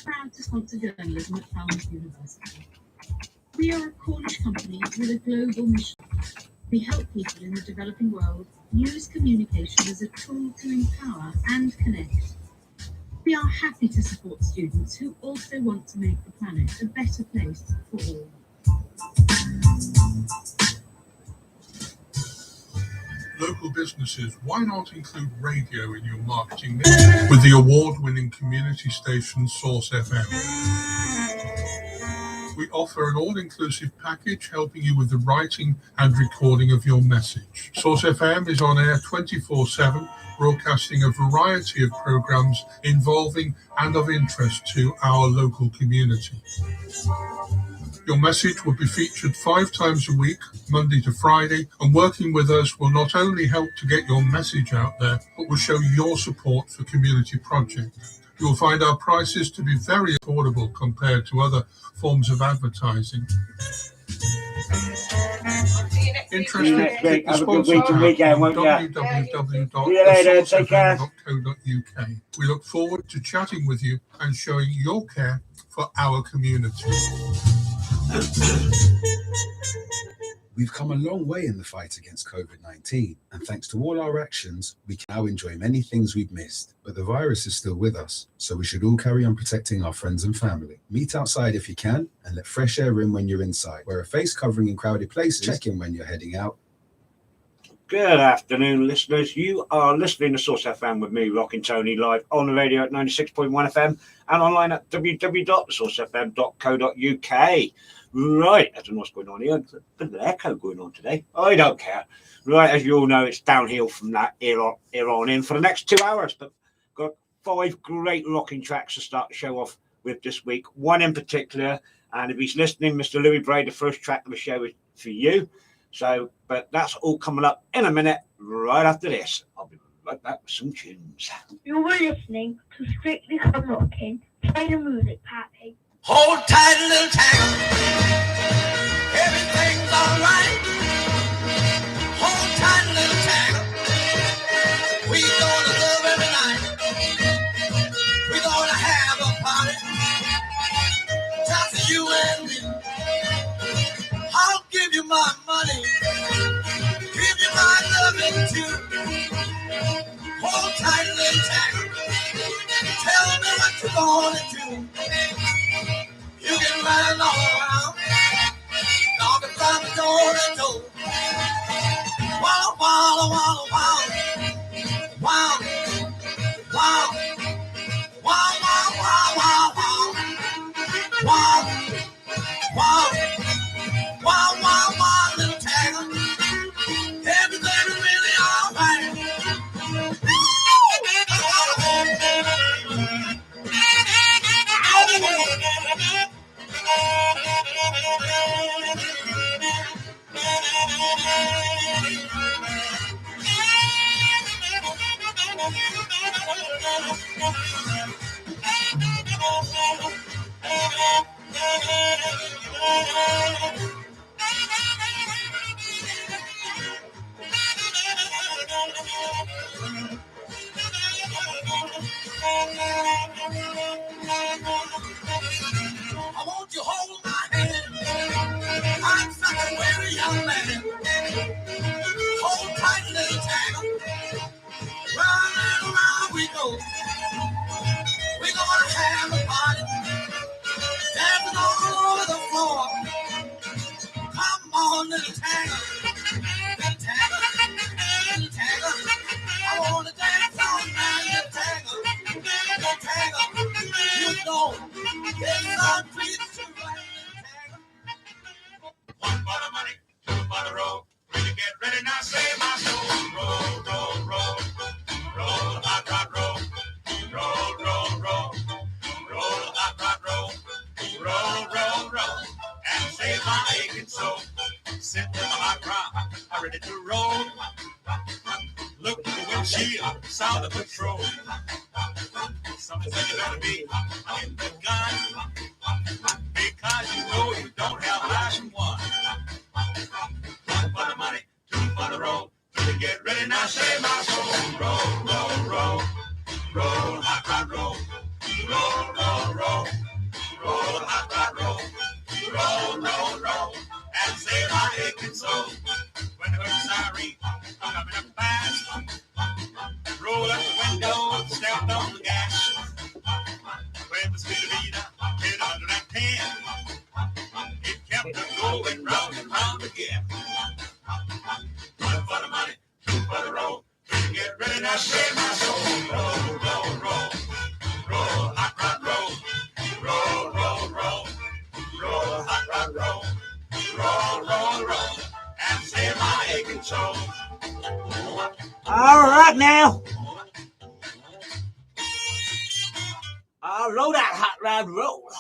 proud to sponsor journalism at Falmouth University. We are a Cornish company with a global mission. We help people in the developing world use communication as a tool to empower and connect. We are happy to support students who also want to make the planet a better place for all. Local businesses, why not include radio in your marketing mix with the award-winning community station Source FM? We offer an all-inclusive package helping you with the writing and recording of your message. Source FM is on air 24/7, broadcasting a variety of programs involving and of interest to our local community. Your message will be featured 5 times a week, Monday to Friday, and working with us will not only help to get your message out there, but will show your support for community projects. You will find our prices to be very affordable compared to other forms of advertising. Interested? Click the sponsor tab on www.sourcefm.co.uk. We look forward to chatting with you and showing your care for our community. We've come a long way in the fight against COVID-19, and thanks to all our actions, we can now enjoy many things we've missed. But the virus is still with us, so we should all carry on protecting our friends and family. Meet outside if you can, and let fresh air in when you're inside. Wear a face covering in crowded places. Check in when you're heading out. Good afternoon, listeners. You are listening to Source FM with me, Rockin Tony, live on the radio at 96.1 FM and online at www.sourcefm.co.uk. Right, I don't know what's going on here. There's a bit of an echo going on today. I don't care. Right, as you all know, it's downhill from that here on in for the next 2 hours. But got 5 great rocking tracks to start the show off with this week. One in particular, and if he's listening, Mr. Louis Bray, the first track of the show is for you. So, but that's all coming up in a minute, right after this. I'll be right back with some tunes. You were listening to Strictly Come Rockin', play the music, Pappy. Hold tight, little tangle. Everything's alright. Hold tight, little tangle. We gonna love every night. We gonna have a party. Just you and me. I'll give you my money. Give you my loving too. Hold tight, little tangle. Tell me what you're gonna do. You can run all around, knocking from the door to door. Wow, wow, wow, wow, wow, wow, wow, wow, wow, wow, wow, wow, wow, little tangle. Everything is really all right. I want you hold my hand. I'm such a very young man. Hold tight, little tangle. Round and around we go. We're gonna have a party. Dancing all over the floor. Come on, little tangle. Little tangle. Little tangle. I wanna dance all night, little tangle. Little tangle. You know, it's our treat to play, little tangle. One for the money, 2 for the road. When you get ready now, say my soul. Roll, roll, roll. Roll, hot rod, roll. Roll, roll, roll. Roll, hot rod, roll. Roll, roll, roll. And save my aching soul. Sit in my hot rod, I'm ready to roll. Look at the windshield, sound the patrol. Something you better be in the gun. Because you know you don't have license 1. 1 for the money, 2 for the road. To get ready now, save my soul. Roll, roll, roll. Roll, hot rod, roll. Roll, roll, roll. siren coming up fast. Roll up the window, step on the gas. When the speed hit 110, it kept on going round and round again. One for the money, two for the road. Get ready now, save my soul. Roll, roll, roll, roll, hot rod roll. Roll, roll, roll, roll, hot rod roll. Roll, roll, roll, and save my aching soul. All right now. I'll roll that hot rod roll.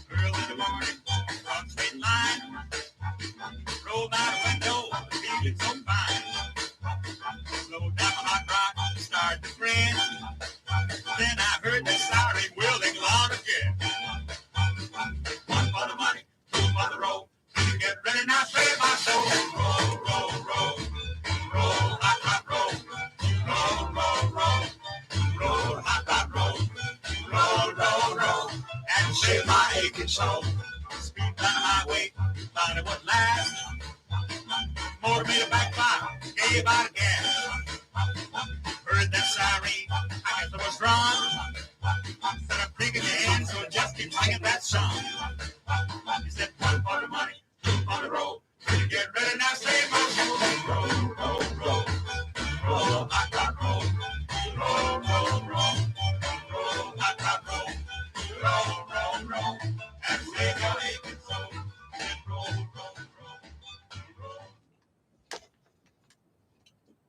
Early in the morning, front straight line. Roll by the window, feeling so fine. Slow down my hot rod, start to grin. Then I heard the siren whirling loud again. One for the money, two for the roll. Get ready now, save my soul. Roll, roll, roll, roll, hot rod roll. Roll, roll, roll, roll, hot rod roll. Roll, roll, roll, and save my aching soul. Speed down the highway, thought it would last. Motor made a backfire, gave out a gas. Heard that siren, I guess it was wrong. Instead of picking your hand, so just keep singing that song. He said, one for the money, two for the road. Get ready now, save my soul. Roll, roll, roll, roll, hot rod roll. Roll, roll, roll, roll, hot rod roll. Roll, roll, roll, and save your aching soul. Roll, roll, roll, roll.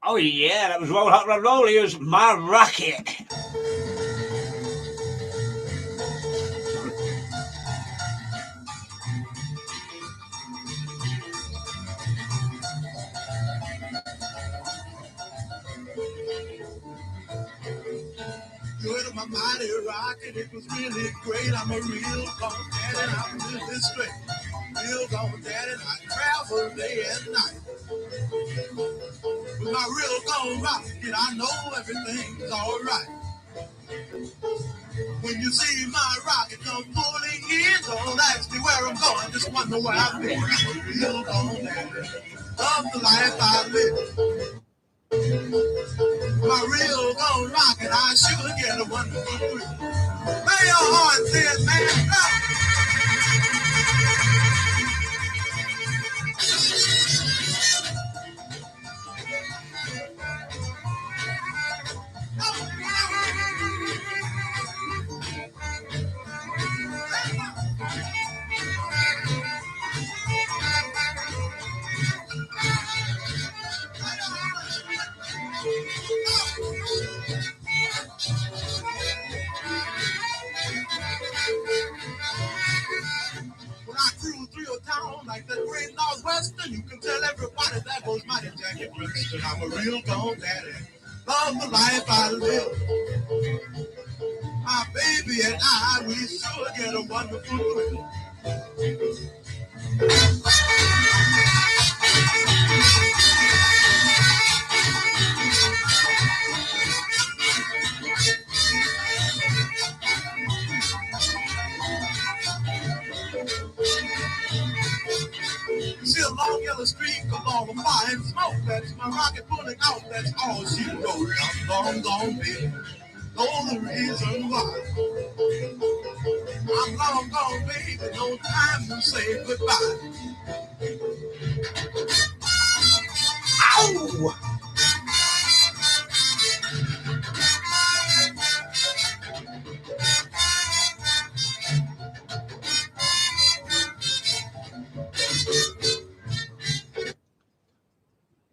Oh yeah, that was Roll Hot Rod Roll. Here's my rocket. Good, my mighty rocket, it was really great. I'm a real gone daddy, and I'm really straight. Real gone daddy, and I travel day and night. With my real gone rocket, I know everything's alright. When you see my rocket come pulling in, don't ask me where I'm going, just wonder where I've been. I'm a real gone daddy, of the life I live. My real gone rocket, I sure get a wonderful thrill. Lay your heart says, man, when I cruise through your town like that great Northwestern, you can tell everybody that goes mighty Jackie Preston. I'm a real gone daddy, love the life I live. My baby and I, we sure get a wonderful thrill. See a long yellow streak along a fire and smoke. That's my rocket pulling out. That's all she wrote. I'm long gone, baby. Know the reason why. I'm long gone, baby. No time to say goodbye. Ow!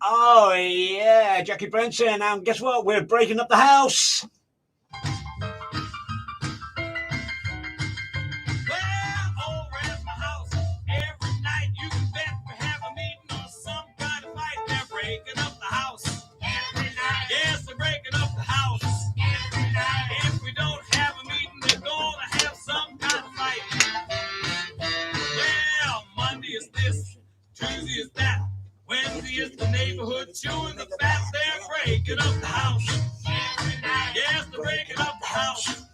Oh yeah, Jackie Branson, and guess what? We're breaking up the house. Well, oh, where's my house? Every night you can bet we have a meeting or some kind of fight. They're breaking up the house. Every night. Yes, they're breaking up the house. Every night. If we don't have a meeting, they're gonna have some kind of fight. Well, Monday is this, Tuesday is that, Wednesday is the neighborhood chewing the breaking up the house. Yes, they're breaking up the house.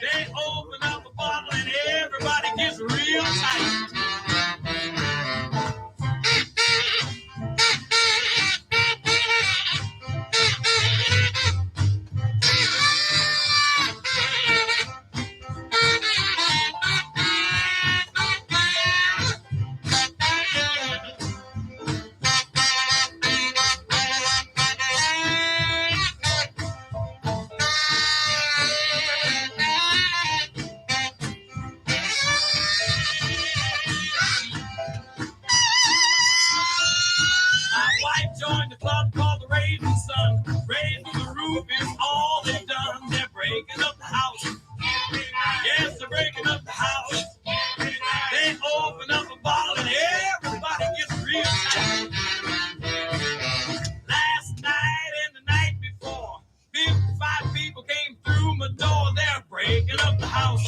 They open up a bottle and everybody gets real tight. My wife joined the club called the Raising Sun. Raising the roof is all they've done. They're breaking up the house. Yes, they're breaking up the house. They open up a bottle and everybody gets real tight. Last night and the night before, 55 people came through my door. They're breaking up the house.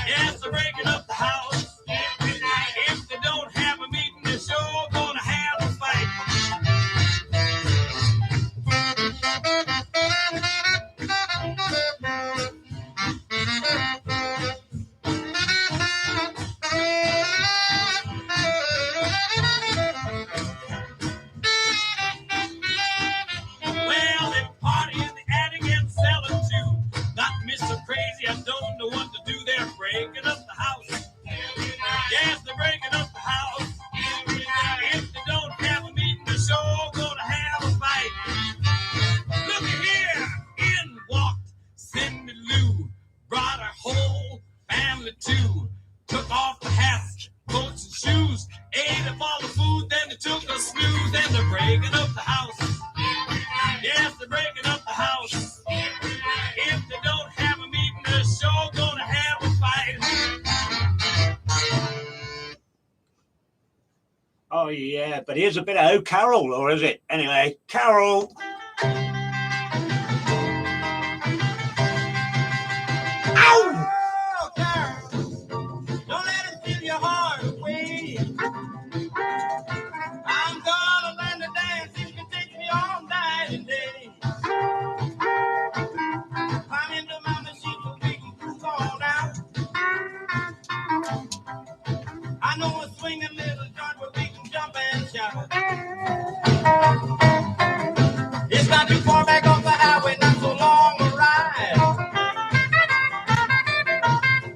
Yes, they're breaking up the house. If they don't have a meeting, they're sure gonna have a fight. Well, they party in the attic and sell it too. Not Mr. Crazy, I don't know what to do. They're breaking up the house. Yes, they're breaking up the house. If they don't have a meeting, they're sure gonna have a fight. Look here, in walked Cindy Lou, brought her whole family too. Took off the hats, coats and shoes, ate up all the food, then they took a snooze, and they're breaking up the house. Yes, they're breaking up the house. If they don't have a meeting, they're sure gonna have a fight. Oh, yeah, but here's a bit of Oh Carol, or is it? Anyway, Carol. Ow! Oh, Carol, don't let it steal your heart away. I'm gonna learn to dance if you take me all night and day. Climb into my machine so we can cruise on out. I know a swinging little joint where we can jump and shout. It's not too far back off the highway, not so long a ride.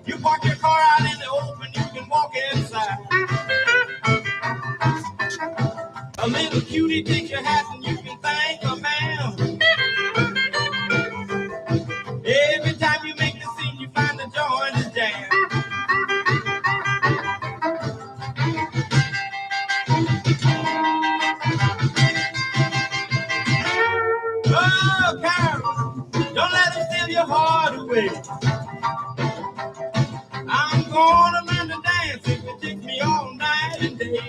You park your car out in the open, you can walk inside. A little cutie takes your hat and you can thank a man. Every time you make the scene, you find the joint is jammed. Oh, Carol, don't let them steal your heart away. I'm gonna learn to dance if it takes me all night and day.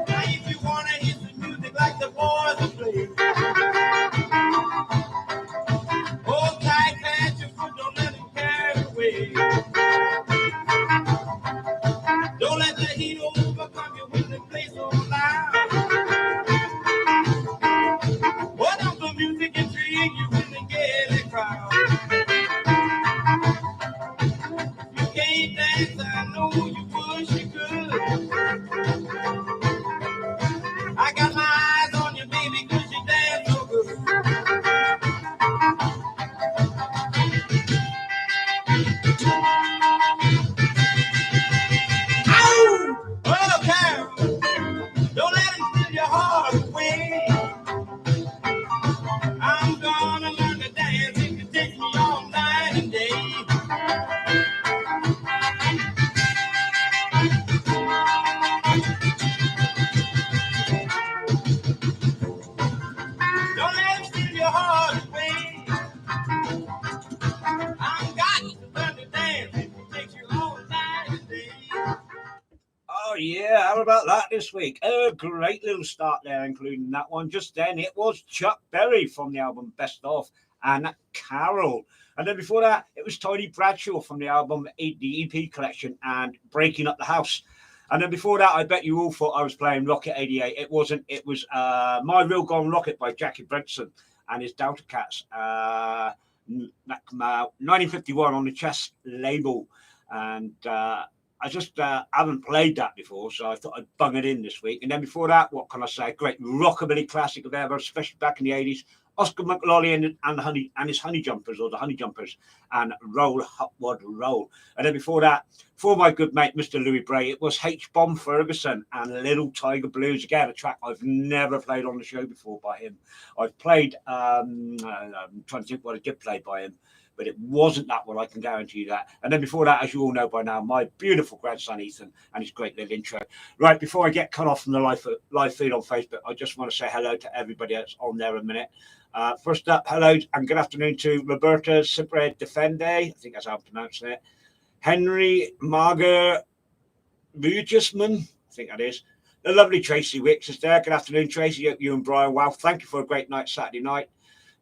Now if you wanna hear some music like the boys are playing, hold tight, plant your foot, don't let it carry away. Don't let the heat overcome you when they play so loud. Yeah, how about that this week? A great little start there, including that one. Just then, it was Chuck Berry from the album Best Of and Carol. And then before that, it was Tony Bradshaw from the album the EP collection and Breaking Up the House. And then before that, I bet you all thought I was playing Rocket 88. It wasn't. It was My Real Gone Rocket by Jackie Brentson and his Delta Cats. That came out 1951 on the Chess label. And I just haven't played that before, so I thought I'd bung it in this week. And then before that, what can I say? Great rockabilly classic of ever, especially back in the 80s. Oscar McLaughlin and his Honey Jumpers, or the Honey Jumpers, and Roll Hotwad Roll. And then before that, for my good mate, Mr. Louis Bray, it was H-Bomb Ferguson and Little Tiger Blues. Again, a track I've never played on the show before by him. I've played, I'm trying to think what I did play by him, but it wasn't that one, I can guarantee you that. And then before that, as you all know by now, my beautiful grandson Ethan and his great little intro. Right, before I get cut off from the live feed on Facebook, I just want to say hello to everybody that's on there a minute. First up, hello and good afternoon to Roberta Cipre Defende, I think that's how I'm pronouncing it. Henry Marger Bugisman, I think that is. The lovely Tracy Wicks is there. Good afternoon, Tracy. You and Brian. Wow, thank you for a great night Saturday night.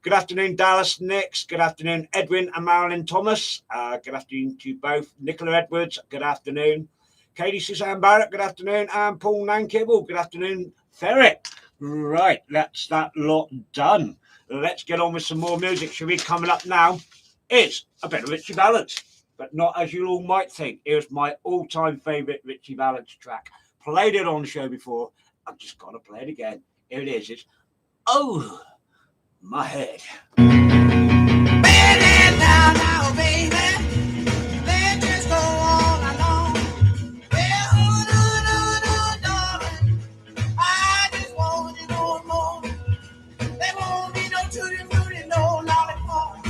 Good afternoon, Dallas Nix. Good afternoon, Edwin and Marilyn Thomas. Good afternoon to you both. Nicola Edwards, good afternoon. Katie Suzanne Barrett, good afternoon. And Paul Nankibble, good afternoon. Ferret. Right, that's that lot done. Let's get on with some more music. Shall we? Coming up now is a bit of Richie Valens, but not as you all might think. Here's my all-time favourite Richie Valens track. Played it on the show before. I've just got to play it again. Here it is. It's Oh My Head. Now, baby, let's just go on along. Well, no, darling, I just want you no more. There won't be no tutti frutti, no lollipop.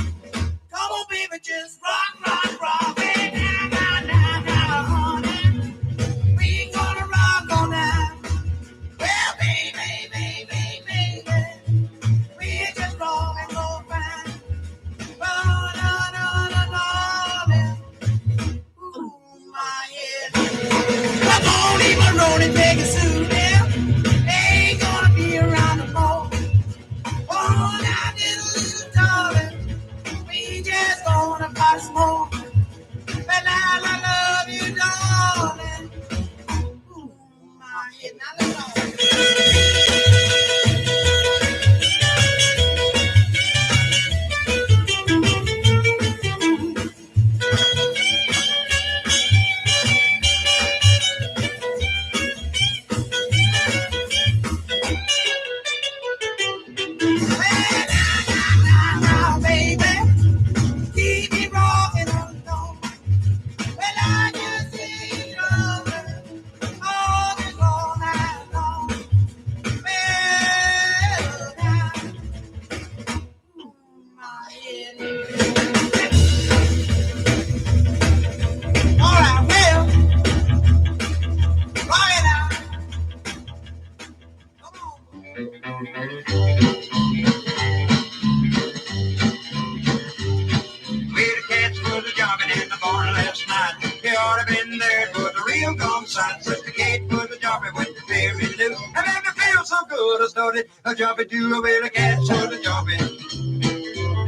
Come on, baby, just rock, baby, now, honey. We gonna rock all night. Well, baby, we just rock and go fine. Ooh, my head. Come on, even rolling, take it soon now. Ain't gonna be around the more. Oh, now, little darling, we just gonna buy some more. And I love you, darling. Ooh, my head. Now, let's go. Now, baby, keep me rocking on. Well, I just see you all night long. Well, now, my head. All right, well, rock it out. Come on. Well, the cats was jogging in the barn last night. They ought to been there for the real gone sight. Sister Kate was jumping with the fairy Lou. And made me feel so good. I started a jumping too. Well, the cats was jumping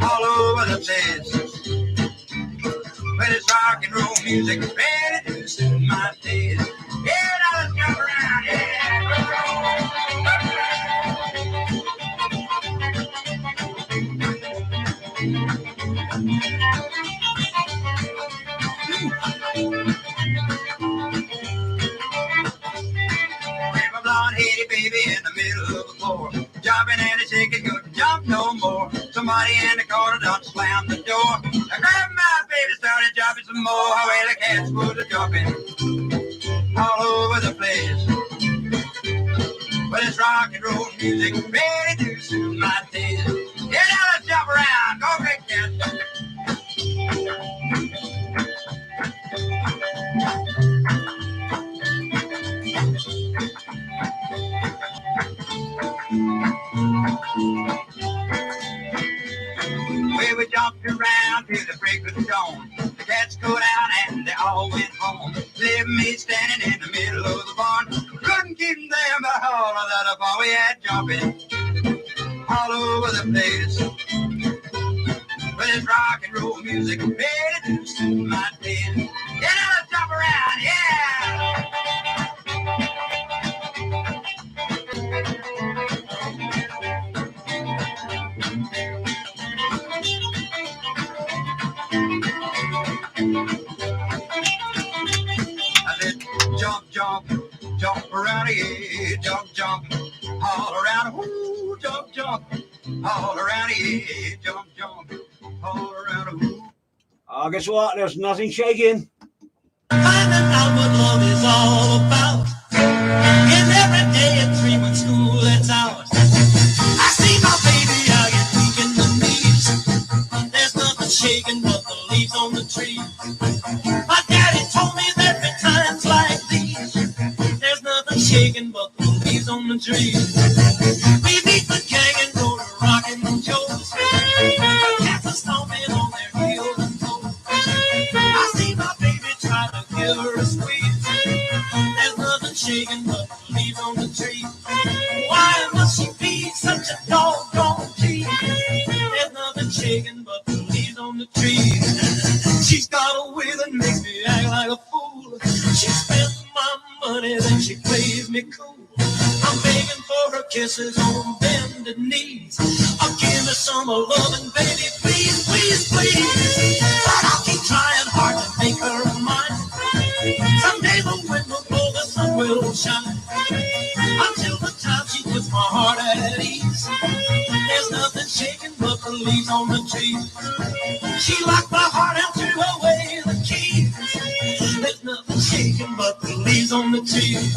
all over the place. Well, it's rock and roll music ready to suit my taste. Yeah, now let's jump around. Yeah. I'm a blonde-headed baby in the middle of the floor, jumping and a shaking, couldn't jump no more. Somebody in the corner done slammed the door. I grabbed my baby, started jumping some more. Well, the cats was jumping all over the place. Well, it's rock and roll music ready to suit my taste. Yeah, now let's jump around. Go, big cat. Well, we jumped around till the break of dawn. The cats go down and they all went home. Leave me standing in the middle of the barn. while we had jumping all over the place. But it's rock and roll music made it to my taste. Yeah, let's jump around, yeah. I said, jump, jump, jump around here, jump, jump, all around, ooh, jump, jump, all around here, jump, jump, all around, ooh. Oh, guess what? There's nothing shaking. Finding out what love is all about. And every day at 3 when school lets out, I see my baby out here tweaking the knees. There's nothing shaking but the leaves on the tree. My daddy told me there'd be times like these. There's nothing shaking but the leaves on the tree. We meet the gang and go to rockin' Joe's. The cats are stomping on their heels and toes. I see my baby try to give her a squeeze. There's nothing shaking but the leaves on the tree. Why must she be such a doggone tease? There's nothing shaking but the leaves on the tree. She's got a way that makes me act like a fool. She spends my money, then she plays me cool. I'm begging for her kisses on bended knees. Give me some loving, baby, please, please, please. But I'll keep trying hard to make her mine. Someday the wind will blow, the sun will shine. Until the time she puts my heart at ease. There's nothing shaking but the leaves on the trees. She locked my heart and threw away the keys. There's nothing shaking but the leaves on the trees.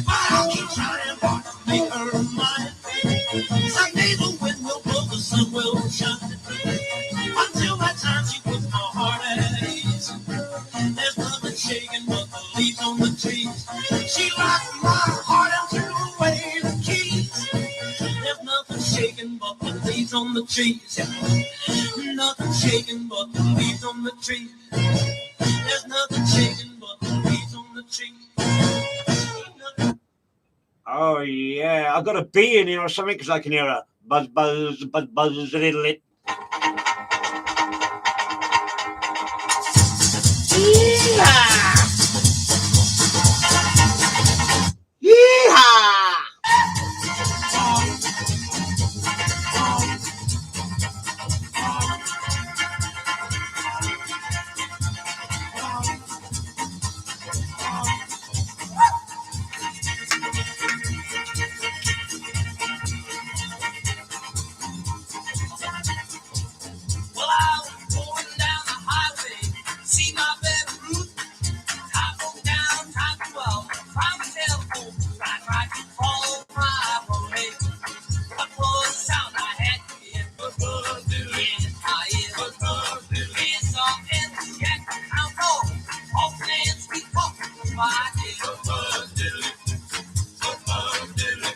I'll keep trying hard to make her mine. Someday the wind will blow, the sun will shine. Until that time she puts my heart at ease. There's nothing shaking but the leaves on the trees. She locked my heart and threw away the keys. There's nothing shaking but the leaves on the trees. Nothing shaking but the leaves on the trees. There's nothing shaking but the leaves on the trees. Oh, yeah. I've got a bee in here or something because I can hear a buzz, buzz, buzz, buzz, little it. Yeehaw! Yeehaw! Well, I was going down the highway, see my baby Ruth. I go down, time to find my telephone. I tried to call my parade. What was the sound I had to hear? What was doing? I hear what was doing. It's all in the jack. I'm wrong. Off and sweet pop. My dear. What was doing? What was doing?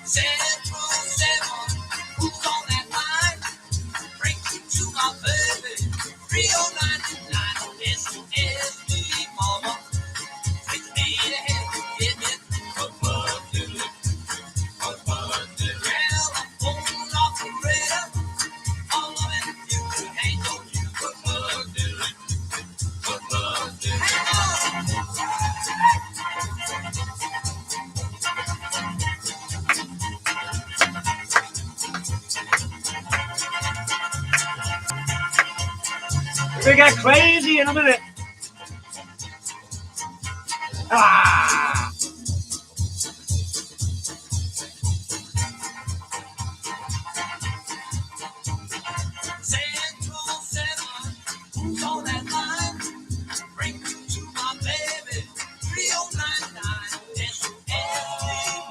707. Who's on that line? Bring you to my baby. 30929. SOS, me, mama. Take me to heaven. Get me. What was doing? What was doing? Well, I'm pulling off the radar. All of it, you could hang on you. What was doing? What was doing? Hang on. We get crazy in a minute. Ah! Central 7, who's on that line? Bring you to my baby. 3099. SOS,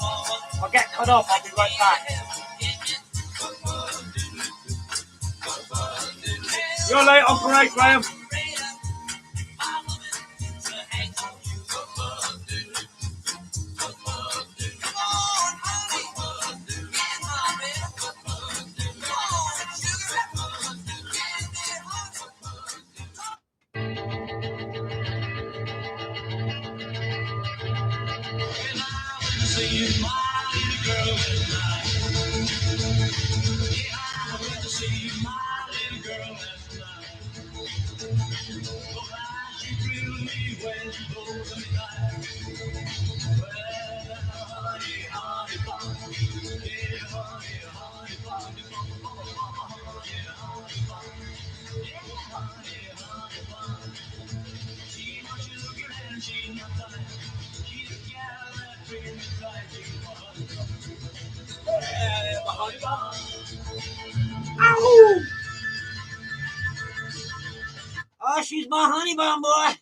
mama. I'll get cut off. I'll be right back. You're late on parade, Graham. see my little girl tonight. Yeah, I went to see my little girl last night. Oh, how she threw me when she goes me back. Well, honey, honey, bun. Yeah, honey, honey, bun. Yeah, honey, bun. Yeah, honey, honey, bun. She's not sugar and she's not fine. She's a gal that brings me right to my honey. Yeah, my honey bun. Ow! Oh, she's my honey bun, boy.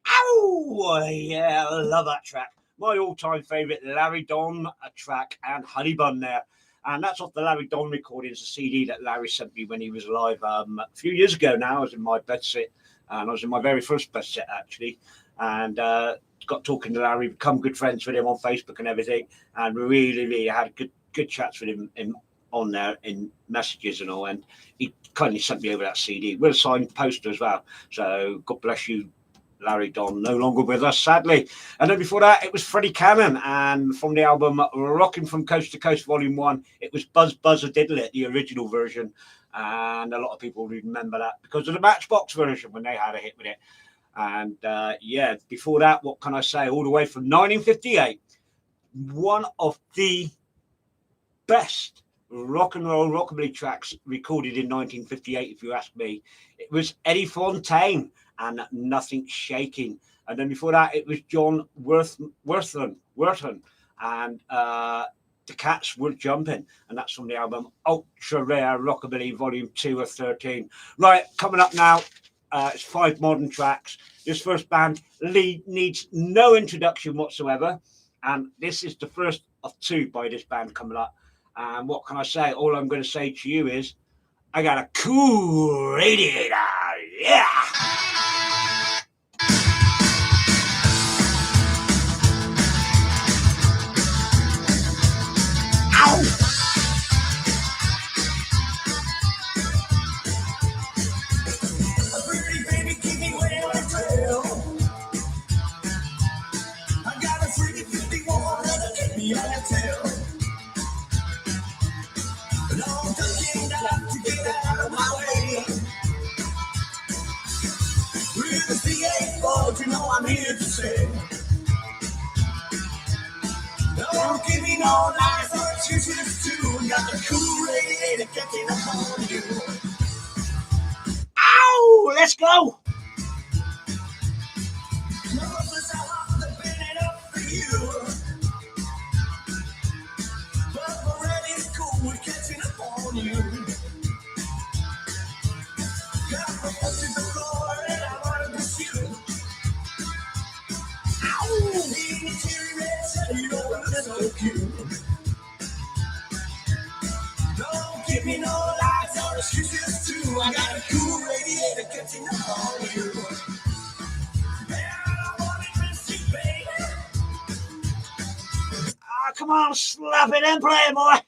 Ow! Yeah, I love that track. My all-time favourite, Larry Don track and Honey Bun there. And that's off the Larry Don recordings, a CD that Larry sent me when he was alive a few years ago now. I was in my bed sit, and I was in my very first bed sit, actually. And got talking to Larry, become good friends with him on Facebook and everything. And really had good chats with him on there in messages and all. And he kindly sent me over that CD with a signed poster as well. So God bless you, Larry Don, no longer with us, sadly. And then before that, it was Freddie Cannon, and from the album Rockin' from Coast to Coast Volume 1, it was Buzz Buzz a Diddle It, the original version. And a lot of people remember that because of the Matchbox version when they had a hit with it. And yeah, before that, what can I say? All the way from 1958, one of the best rock and roll rockabilly tracks recorded in 1958, if you ask me. It was Eddie Fontaine and Nothing Shaking. And then before that, it was John Worthington, and The Cats Were Jumping. And that's from the album Ultra Rare Rockabilly Volume 2 of 13. Right, coming up now, it's 5 modern tracks. This first band needs no introduction whatsoever. And this is the first of 2 by this band coming up. And what can I say? All I'm going to say to you is, I got a cool radiator. Yeah. Ow! A pretty baby keep me waiting on the trail. I got a freaky 51 that'll keep me on the tail. Long ducking down to get out of my way. With the C8 you know I'm here to say. Don't give me no lies or excuses too. Got the cool radiator catching up on you. Ow! Let's go! Nervous, I have to bend it up for you. But my ready's cool with catching up on you. Got my foot to the floor and I want to pursue. Ow! Being a cherry red cell, you know what that's so cute. Don't give me no lies or excuses too. I got a cool radiator catching up on you. Come on, slap it and play it, boy.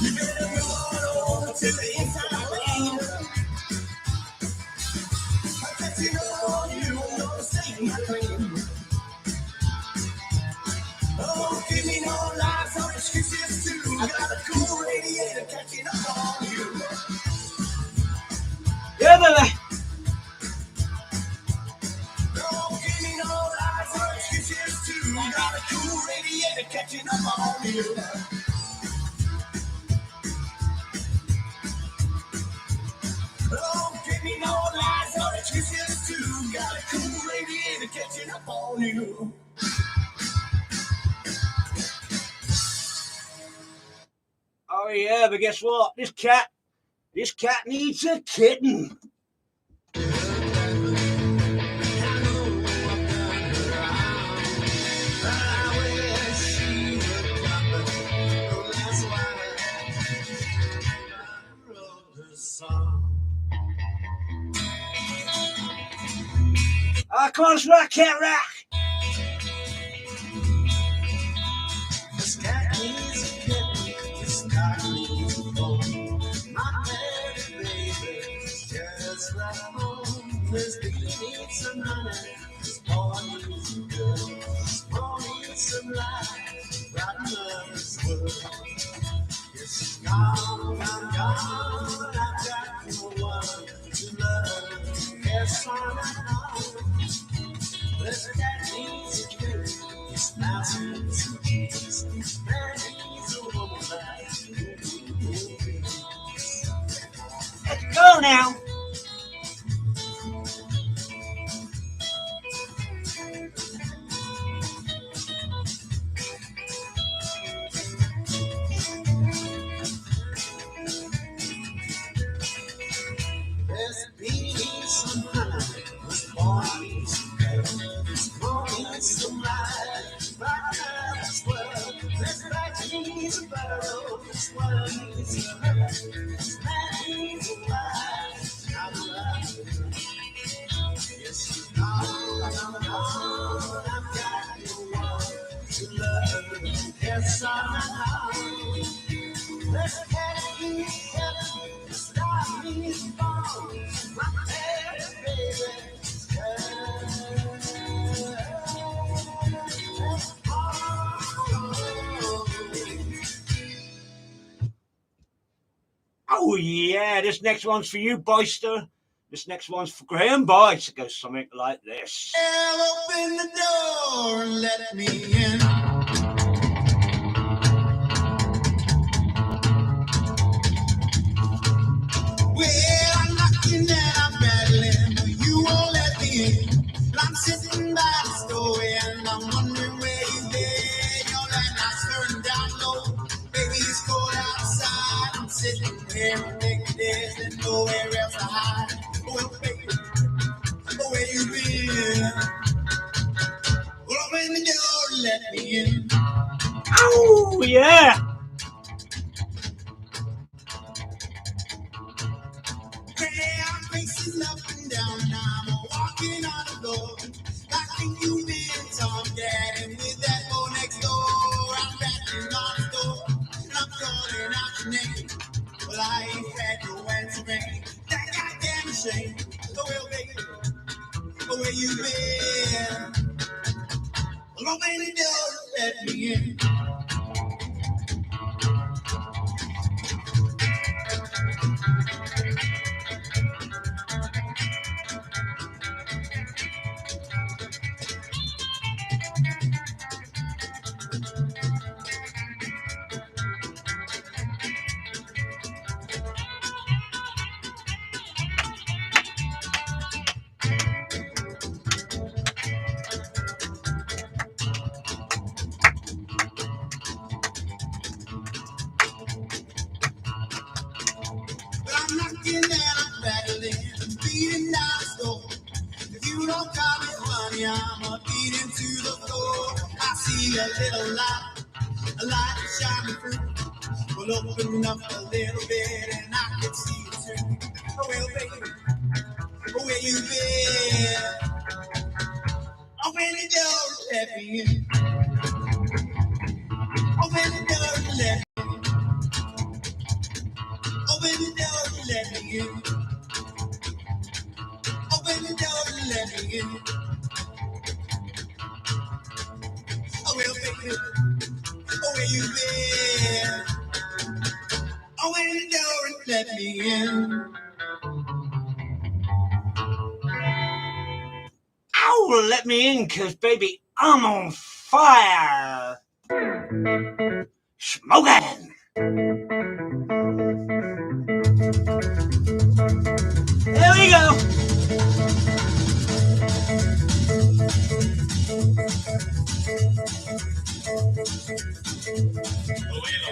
You better go on to the inside lane. I'm catching on you, don't stay my claim. Oh, give me no lies, no excuses too. I got a cool radiator catching up on you. Yeah, baby. Oh, give me no lies, no excuses too. I got a cool radiator catching up on you. Oh, give me no lies, no excuses too. Got a cool radiator catching up on you. Oh yeah, but guess what? This cat needs a kitten. Ah, come on, let's rock, cat rock. This cat needs a kitten, this cat needs a bone. My baby, baby, just right home. This baby needs some honey, this boy needs some girl. This boy needs some life, right in mother's world. It's gone, I'm gone, I've got no one to love. Yes, I'm at home. This cat needs a kitten, this mouse needs some cheese. Man needs a woman like you. Let's go now. This bee needs some honey, this boy needs some girl. This boy needs some life, right now as well. This rat needs a barrel, this one needs a hurt. This man needs a wife, I'm alive. Yes, you're gone, I'm gone, I've got no one to love. Yes, I'm alive. This cat needs heaven, this star needs bone. My baby, Oh yeah, this next one's for you, Boyster. This next one's for Graham Boyce. It goes something like this. open the door and let me in. Well, I'm knocking and I'm battling, but you won't let me in. I'm sitting by the store and I'm wondering where you've been. Your light light's turning down low, baby, it's cold outside. I'm sitting here and making this and nowhere else to hide. Well, baby, where you been? Well, open the door and let me in. Oh yeah. Hey, I'm facing up and down and I'm walking on the floor. I think you've been Tomcat and with that boy next door. I'm backing on the door and I'm calling out your name. Well, I ain't had no answer, man. That goddamn shame. Oh, well, baby, where you been? Well, open the door and let me in. But I'm knocking and I'm battling, I'm beating down the door. If you don't call me honey, I'm a beat into the floor. I see a little light, a light shining through. Well, open up a little bit and I can see it too. Oh, well, baby, where you been? Open the door, let me in. Open let me in. Open the door and let me in. Oh, well, baby, oh, where you been? Open the door and let me in. Ow, let me in, cause baby, I'm on fire. Smoking. There we go.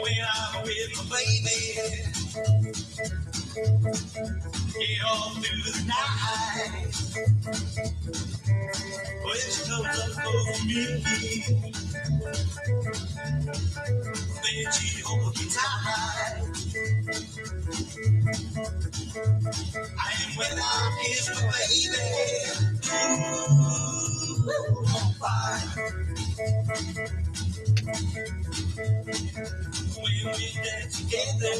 When I'm with my baby, get all through the night. When she comes up for me, then she holds me tight. And when I kiss my baby, ooh, on fire. When we dance together,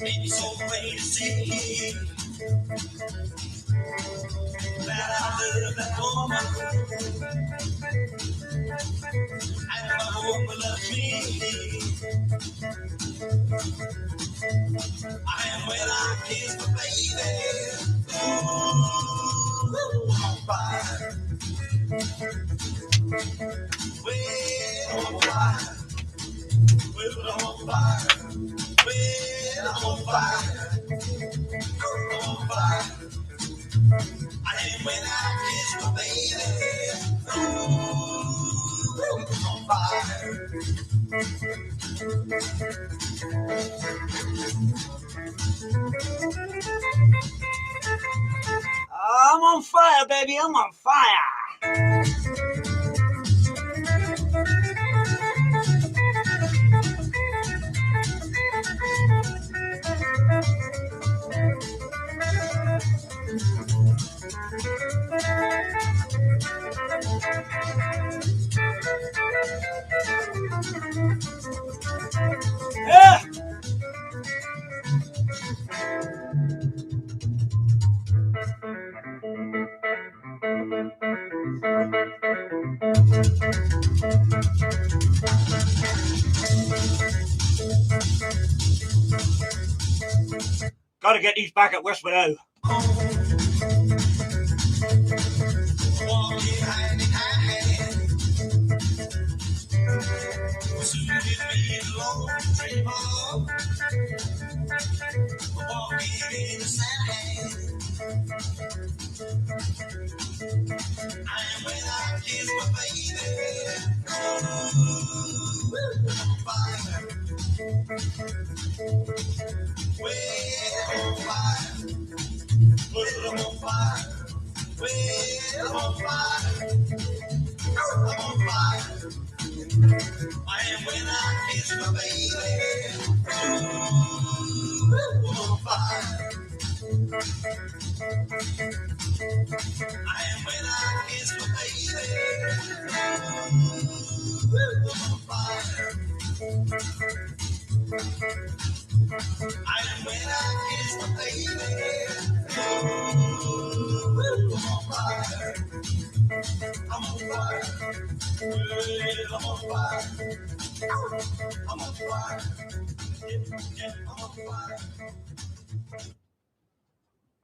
it's so plain to see that I love that woman, and my woman loves me. And when I kiss my baby, ooh, on fire. Well, on fire. Well, on fire. Well, on fire. On fire. And when I kiss my baby, ooh, on fire. I'm on fire, baby. I'm on fire. Yeah. Gotta get these back at West Meadow. Walking hand in hand, suited me long dream of walking in the sand. And when I kiss my baby, ooh, on fire. Well, on fire. Well, I'm on fire. Well, I'm on fire. I'm on fire. And when I kiss my baby, ooh, I'm on fire. And when I kiss my baby, ooh, I'm on fire. And when I kiss my baby, ooh, I'm on fire. I'm on fire. Well, I'm on fire. I'm on fire. Yeah, I'm on fire.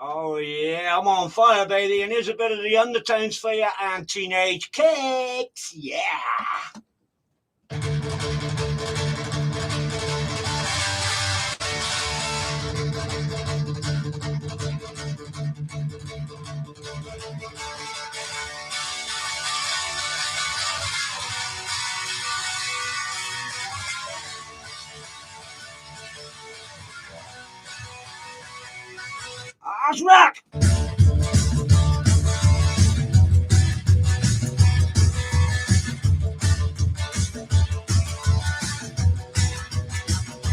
Oh yeah, I'm on fire, baby. And here's a bit of the undertones for you and teenage kicks. Yeah. That's rock.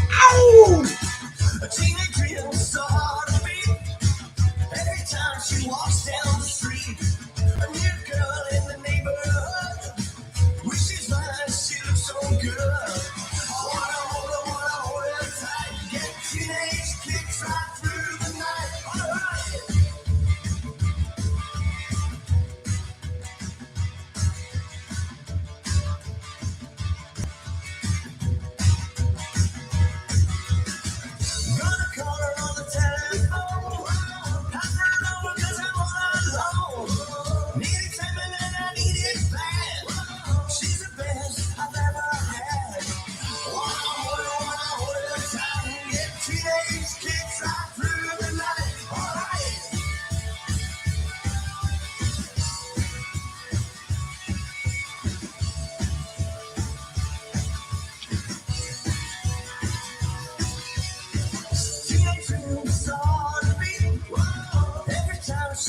Ow! A teenage dream so hard to beat. Every time she walks down the street, a new girl in the neighborhood. Wishes mine, she looks so good. I wanna hold her tight, get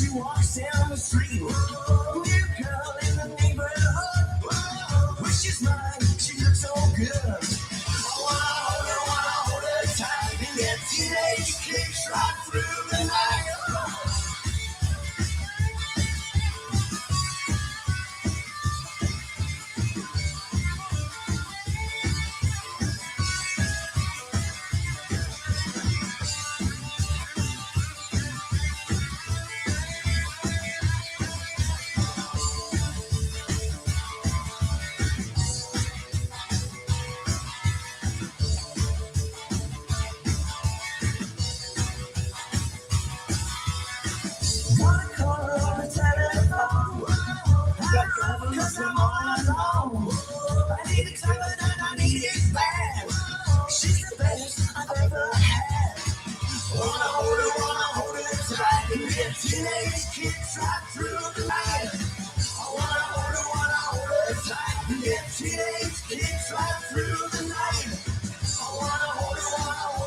she walks down the street. New girl in the neighborhood. When she's mine, she looks so good. I wanna hold her tight and get teenage kicks right through the night. Wanna call her on the telephone. Got trouble 'cause I'm all alone. I need a cover and I need it bad. She's the best I've ever had. Wanna hold her tight and get teenage kicks right through the night. I wanna hold her tight and get teenage kicks right through the night. I wanna hold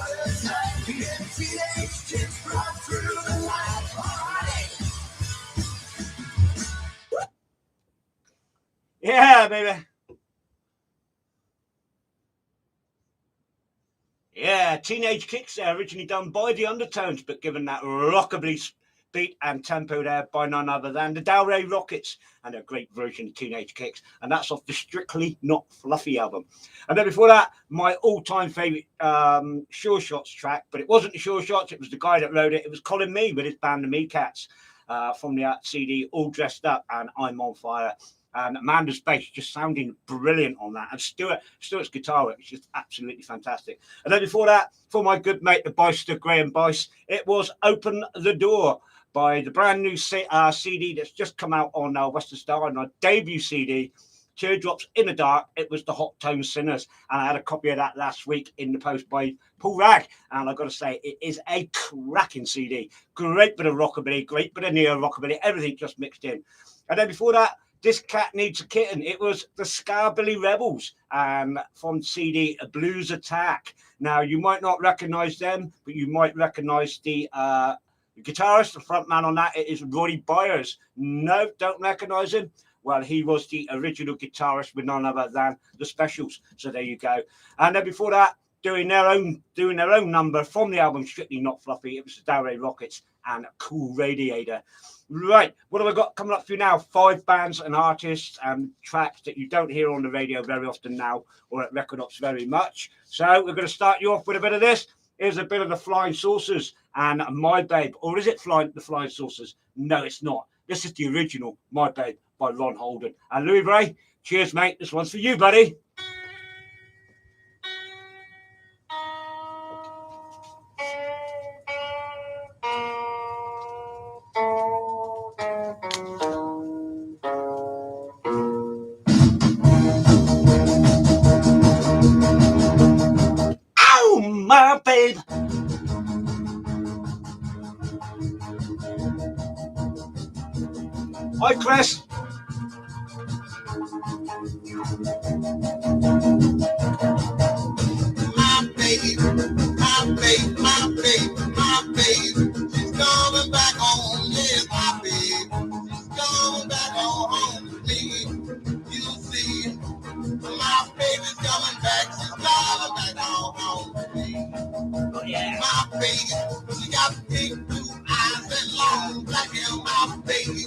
her tight and get teenage kicks right through the night. Alrighty. Yeah, baby. Yeah, Teenage Kicks there, originally done by the Undertones, but given that rockabilly beat and tempo there by none other than the Delray Rockets, and a great version of Teenage Kicks, and that's off the Strictly Not Fluffy album. And then before that, my all-time favourite Sure Shots track, but it wasn't the Sure Shots, it was the guy that wrote it. It was Colin Mee with his band, the Meerkats, from the CD All Dressed Up and I'm on Fire. And Amanda's bass just sounding brilliant on that. And Stuart's guitar work is just absolutely fantastic. And then before that, for my good mate, the Bicester Graham Bice, it was Open the Door by the brand new CD that's just come out on Western Star, and our debut CD, Teardrops in the Dark. It was the Hot Tone Sinners. And I had a copy of that last week in the post by Paul Ragg. And I've got to say, it is a cracking CD. Great bit of rockabilly, great bit of neo-rockabilly, everything just mixed in. And then before that, This Cat Needs a Kitten. It was the Scarbilly Rebels from CD Blues Attack. Now, you might not recognize them, but you might recognize the guitarist, the front man on that. It is Roy Byers. No, don't recognize him. Well, he was the original guitarist with none other than the Specials. So there you go. And then before that, doing their own number from the album Strictly Not Fluffy, it was the Delray Rockets and Cool Radiator. Right, what have I got coming up for you now? 5 bands and artists and tracks that you don't hear on the radio very often now, or at Record Ops very much. So we're going to start you off with a bit of this. Here's a bit of the Flying Saucers and My Babe. Or is it the Flying Saucers? No, it's not. This is the original My Babe by Ron Holden. And Louis Bray, cheers, mate. This one's for you, buddy. My babe. Hi, Chris. My baby, my baby, my baby, my baby. She's coming back home, yeah, my baby. She's coming back home to me. You see, my baby's coming back. She's coming back home to me. Oh, yeah. My baby, she got big blue eyes and long black hair. My baby,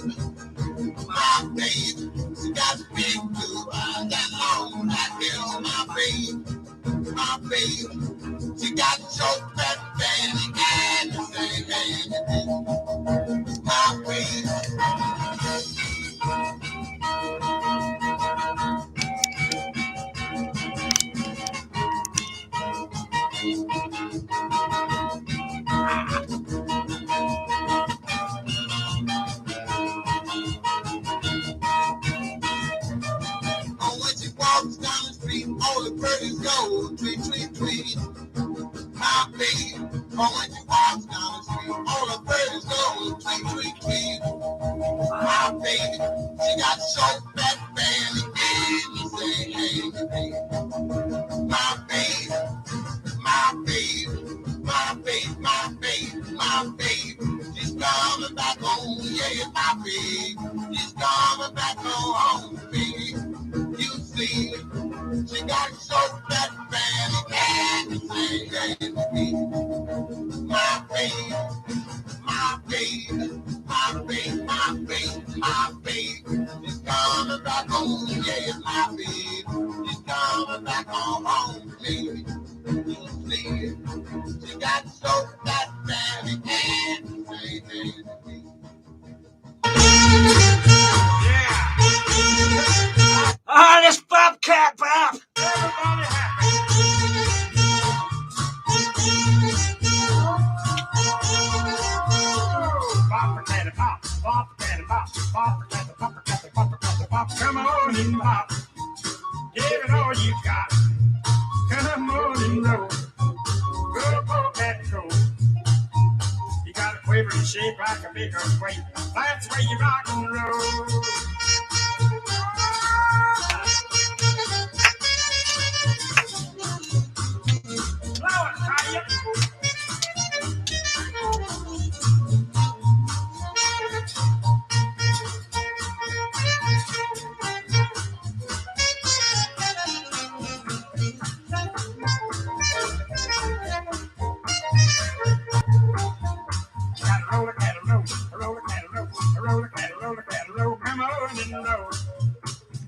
she got big blue eyes and long black hair. My baby, she got short fat fanny and the same hand. My baby. Walks down the street, all the birdies go tweet, tweet, tweet. My baby, when she walks down the street, all the birdies go tweet, tweet, tweet. My baby, she got short, fat, fanny, and the same hand. My baby, my baby, my baby, my baby, my baby, she's coming back home, yeah, She got so fat, Fanny can sing and speak. My baby, my baby, my baby, my baby, my baby. She's coming back home, yeah, my baby. She's coming back home to me. She got so fat, Fanny can sing and speak. Ah, this bobcat, Bob! Everybody happy. Bop, potato, pop, bop, potato, pop, bop, potato, pop, potato, pop, potato, pop. Come on in, Bob. Give it all you got. Come on in, roll. Go, go, cat, go. You got a quivering shape like a big earthquake. That's where you rock and roll. Blow it, try it. Roll it, cat, roll, roll it, cat, roll, roll it, cat, roll it, cat, roll. Come on and roll.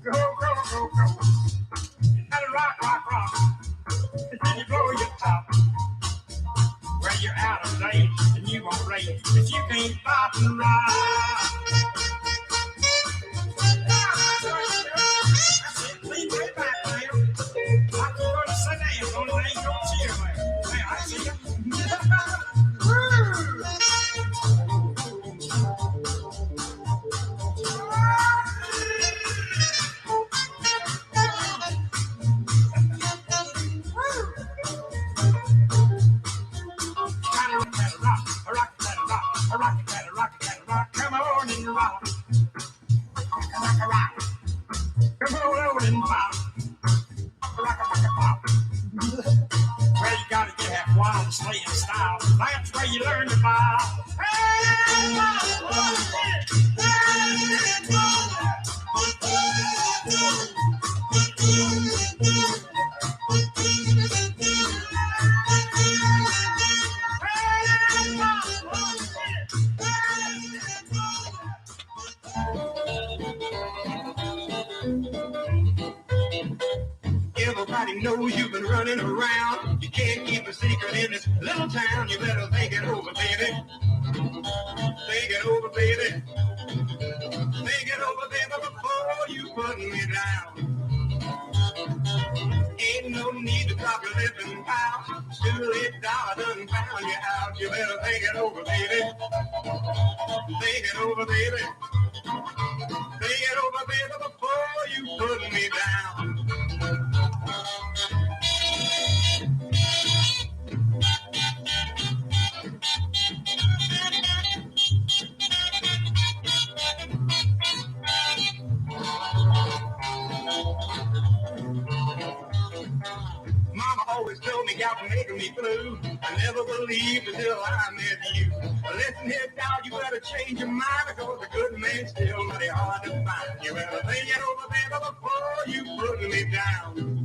Go, go, go, go. You gotta rock, rock, rock. Then you blow your top. Where you're out of date and you won't rate, but you can't pop and rock. I said, lean way back, man. I'm going to sit down, only they ain't gonna cheer, man. Hey, I see you. Come on and rock. Rock, rock. Come on over and pop. Rock, pop. Well, you gotta get that wild slaying style. That's where you learn to bow. Everybody knows you've been running around. You can't keep a secret in this little town. You better think it over, baby. Think it over, baby. Think it over, baby, before you put me down. Ain't no need to drop your lip and pout. $2 done found you out. You better think it over, baby. Think it over, baby. Think it over, baby, before you put me down. Mama always told me y'all were making me blue. I never believed until I met you. Listen here, dog, you better change your mind because a good man's still mighty hard to find. You better think it over, baby, before you put me down.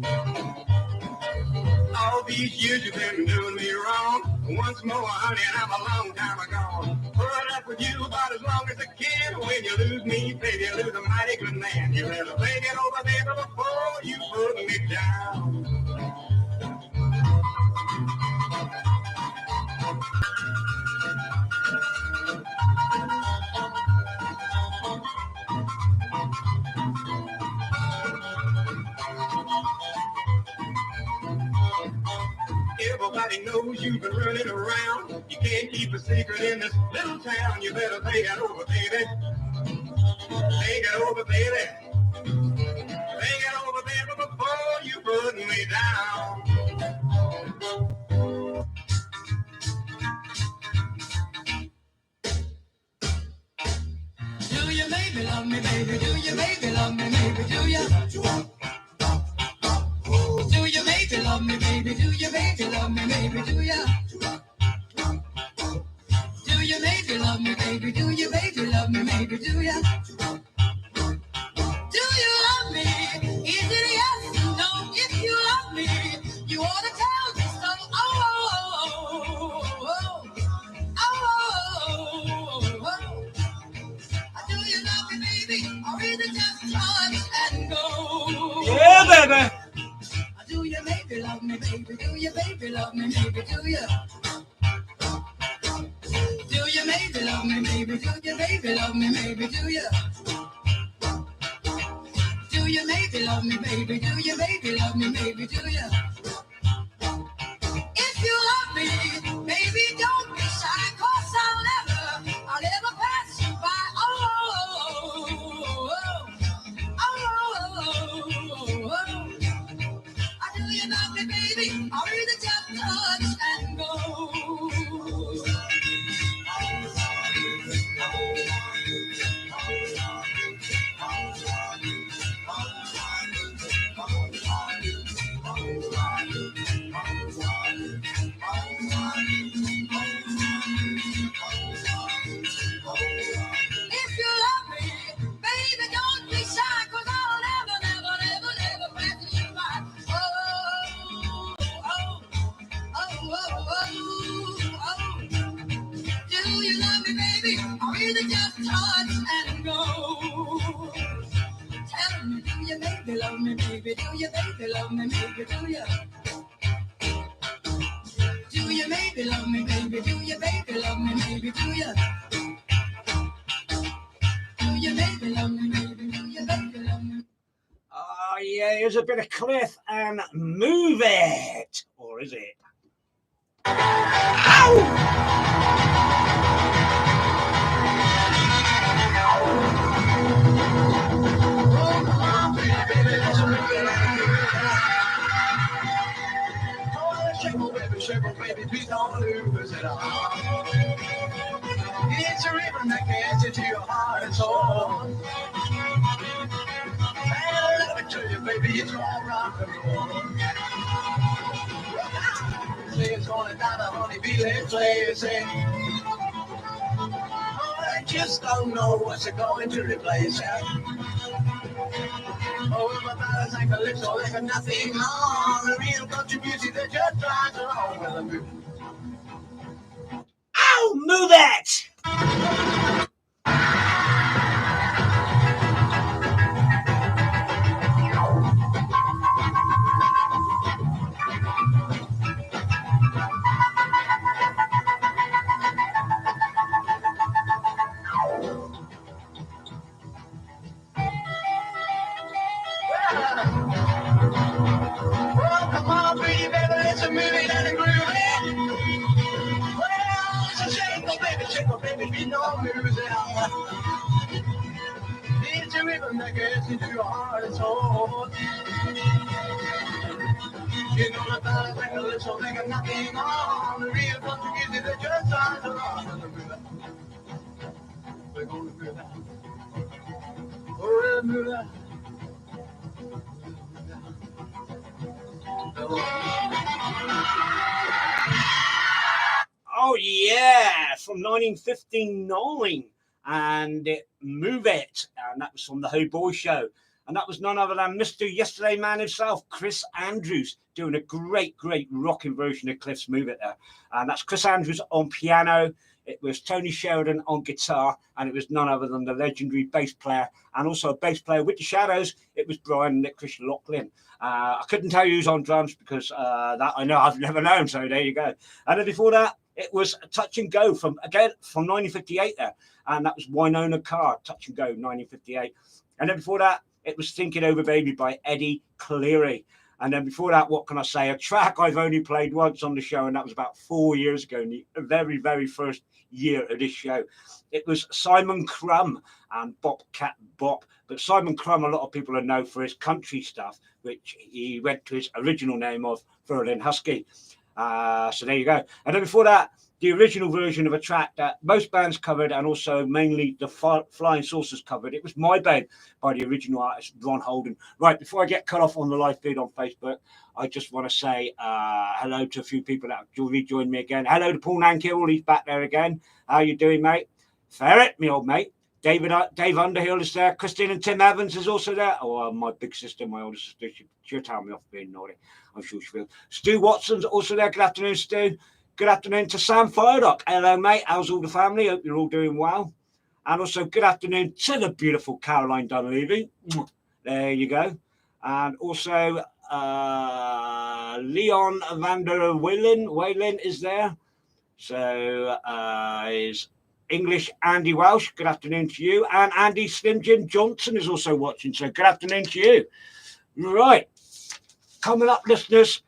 All these years you've been doing me wrong. Once more, honey, and I'm a long time ago. Put up with you about as long as I can. When you lose me, baby, you lose a mighty good man. You better think it over, baby, before you put me down. Everybody knows you've been running around. You can't keep a secret in this little town. You better think it over, baby. Think it over, baby. Think it over, baby, before you put me down. Do you maybe love me, baby? Do you maybe love me, maybe? Do you? Do you maybe love me, baby? Do you maybe love me, maybe? Do you? Do you maybe love me, baby? Do you maybe love me, maybe? Do you? Do you love me? Is it a yes? No, me, baby? Do you, baby, love me, baby? Do you? Do you, maybe love me, baby? Do you, baby, love me, maybe? Do you? Do you, maybe love me, baby? Do you, baby, love me, maybe? Do you? If you love me, baby, don't be shy, 'cause I'll never pass you by. Do you love me, baby? I'll really just touch and go. If you love me, baby, don't be shy, 'cause I'll never pass you by. Oh. Do you love me, baby? Or is it just touch and go? Tell me, do you, baby, love me, baby? Do you, baby, love me, baby? Do you? Do you, baby, love me, baby? Do you, baby, love me, baby? Do you? Do you, baby, love me, baby? Do you, baby, love me? Oh, yeah, here's a bit of Cliff and Move It. Or is it? Baby, please don't lose it all. It's a rhythm that gets into your heart and soul. And I love it to you, baby, it's all rock and roll. Say it's going down the honeybee, let's play, say. Oh, I just don't know what's it going to replace it. Oh, my battles like a little, like a nothing on. The real country music that just drives along with a move. Ow, move it! Well, come on, pretty baby, let's move it and groove it. Well, it's a shake, oh baby, we don't lose it. It's a rhythm that gets into your heart and soul. You know the battles like a little, like a nothing on. The real country music that just drives along. We're gonna move that. Oh, we'll move that. Oh, yeah, from 1959. And Move It. And that was from the Ho Boy Show. And that was none other than Mr. Yesterday Man himself, Chris Andrews, doing a great rocking version of Cliff's Move It there. And that's Chris Andrews on piano. It was Tony Sheridan on guitar, and it was none other than the legendary bass player and also a bass player with the Shadows. It was Brian Licorice Lachlan. I couldn't tell you who's on drums because that I know I've never known. So there you go. And then before that, it was Touch and Go from 1958 there, and that was Winona Carr, Touch and Go, 1958. And then before that, it was Thinking Over Baby by Eddie Cleary. And then before that, what can I say? A track I've only played once on the show, and that was about 4 years ago, in the very first year of this show. It was Simon Crumb and Bobcat Bop. But Simon Crumb, a lot of people know for his country stuff, which he went to his original name of Berlin Husky. So there you go. And then before that, the original version of a track that most bands covered and also mainly the Flying Saucers covered. It was My Babe by the original artist, Ron Holden. Right, before I get cut off on the live feed on Facebook, I just want to say hello to a few people that have rejoined me again. Hello to Paul Nankill, he's back there again. How you doing, mate? Ferret, me old mate. Dave Underhill is there. Christine and Tim Evans is also there. Oh, my big sister, my older sister, she'll tell me off being naughty. I'm sure she will. Stu Watson's also there. Good afternoon, Stu. Good afternoon to Sam Firedock. Hello, mate. How's all the family? Hope you're all doing well. And also good afternoon to the beautiful Caroline Dunleavy. There you go. And also Leon van der Weylen is there. So is English Andy Welsh. Good afternoon to you. And Andy Slim Jim Johnson is also watching. So good afternoon to you. Right. Coming up, listeners,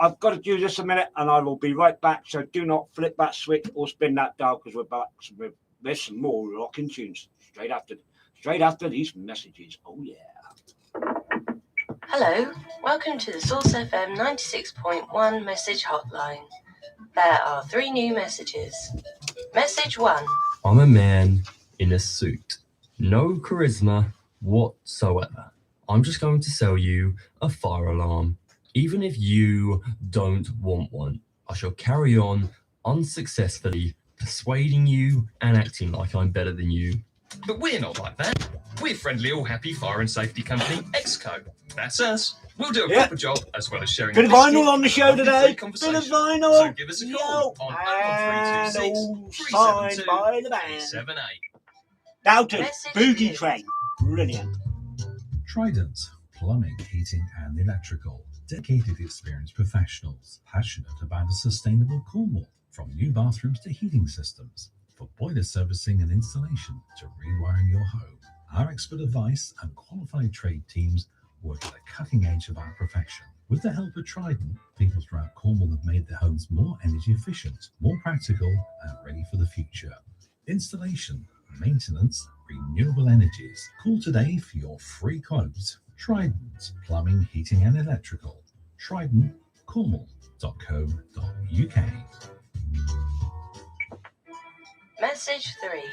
I've got to do this a minute and I will be right back. So do not flip that switch or spin that dial because we're back with some more rocking tunes straight after these messages. Oh, yeah. Hello, welcome to the Source FM 96.1 message hotline. There are 3 new messages. Message 1. I'm a man in a suit. No charisma whatsoever. I'm just going to sell you a fire alarm. Even if you don't want one, I shall carry on unsuccessfully persuading you and acting like I'm better than you. But we're not like that. We're friendly, all happy fire and safety company Exco. That's us. We'll do a proper job as well as sharing. Bit of vinyl on the show today. Bit of vinyl. So give us a call on 01326 372 by the band. 878. Doubted Boogie Train. Brilliant. Trident, plumbing, heating and electrical. Dedicated experienced professionals, passionate about a sustainable Cornwall. From new bathrooms to heating systems, for boiler servicing and installation to rewiring your home. Our expert advice and qualified trade teams work at the cutting edge of our profession. With the help of Trident, people throughout Cornwall have made their homes more energy efficient, more practical and ready for the future. Installation, maintenance, renewable energies. Call today for your free quote. Trident, plumbing, heating and electrical. Trident, Cornwall.co.uk. Message 3.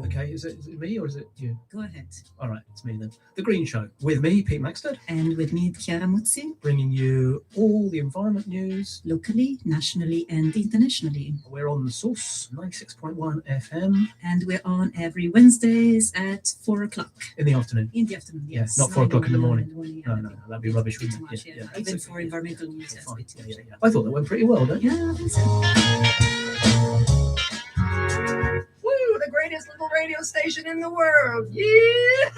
Okay, is it me or is it you? Go ahead. All right, it's me then. The Green Show with me, Pete Maxted. And with me, Chiara Muzzi. Bringing you all the environment news. Locally, nationally and internationally. We're on the Source 96.1 FM. And we're on every Wednesdays at 4 o'clock. In the afternoon. In the afternoon, yes. Yeah, not 4 o'clock in the morning. No, that'd be rubbish, wouldn't it? Yeah. Even for environmental news. Yeah. I thought that went pretty well, don't you? Yeah, I think so. Woo, the greatest little radio station in the world. Yeah,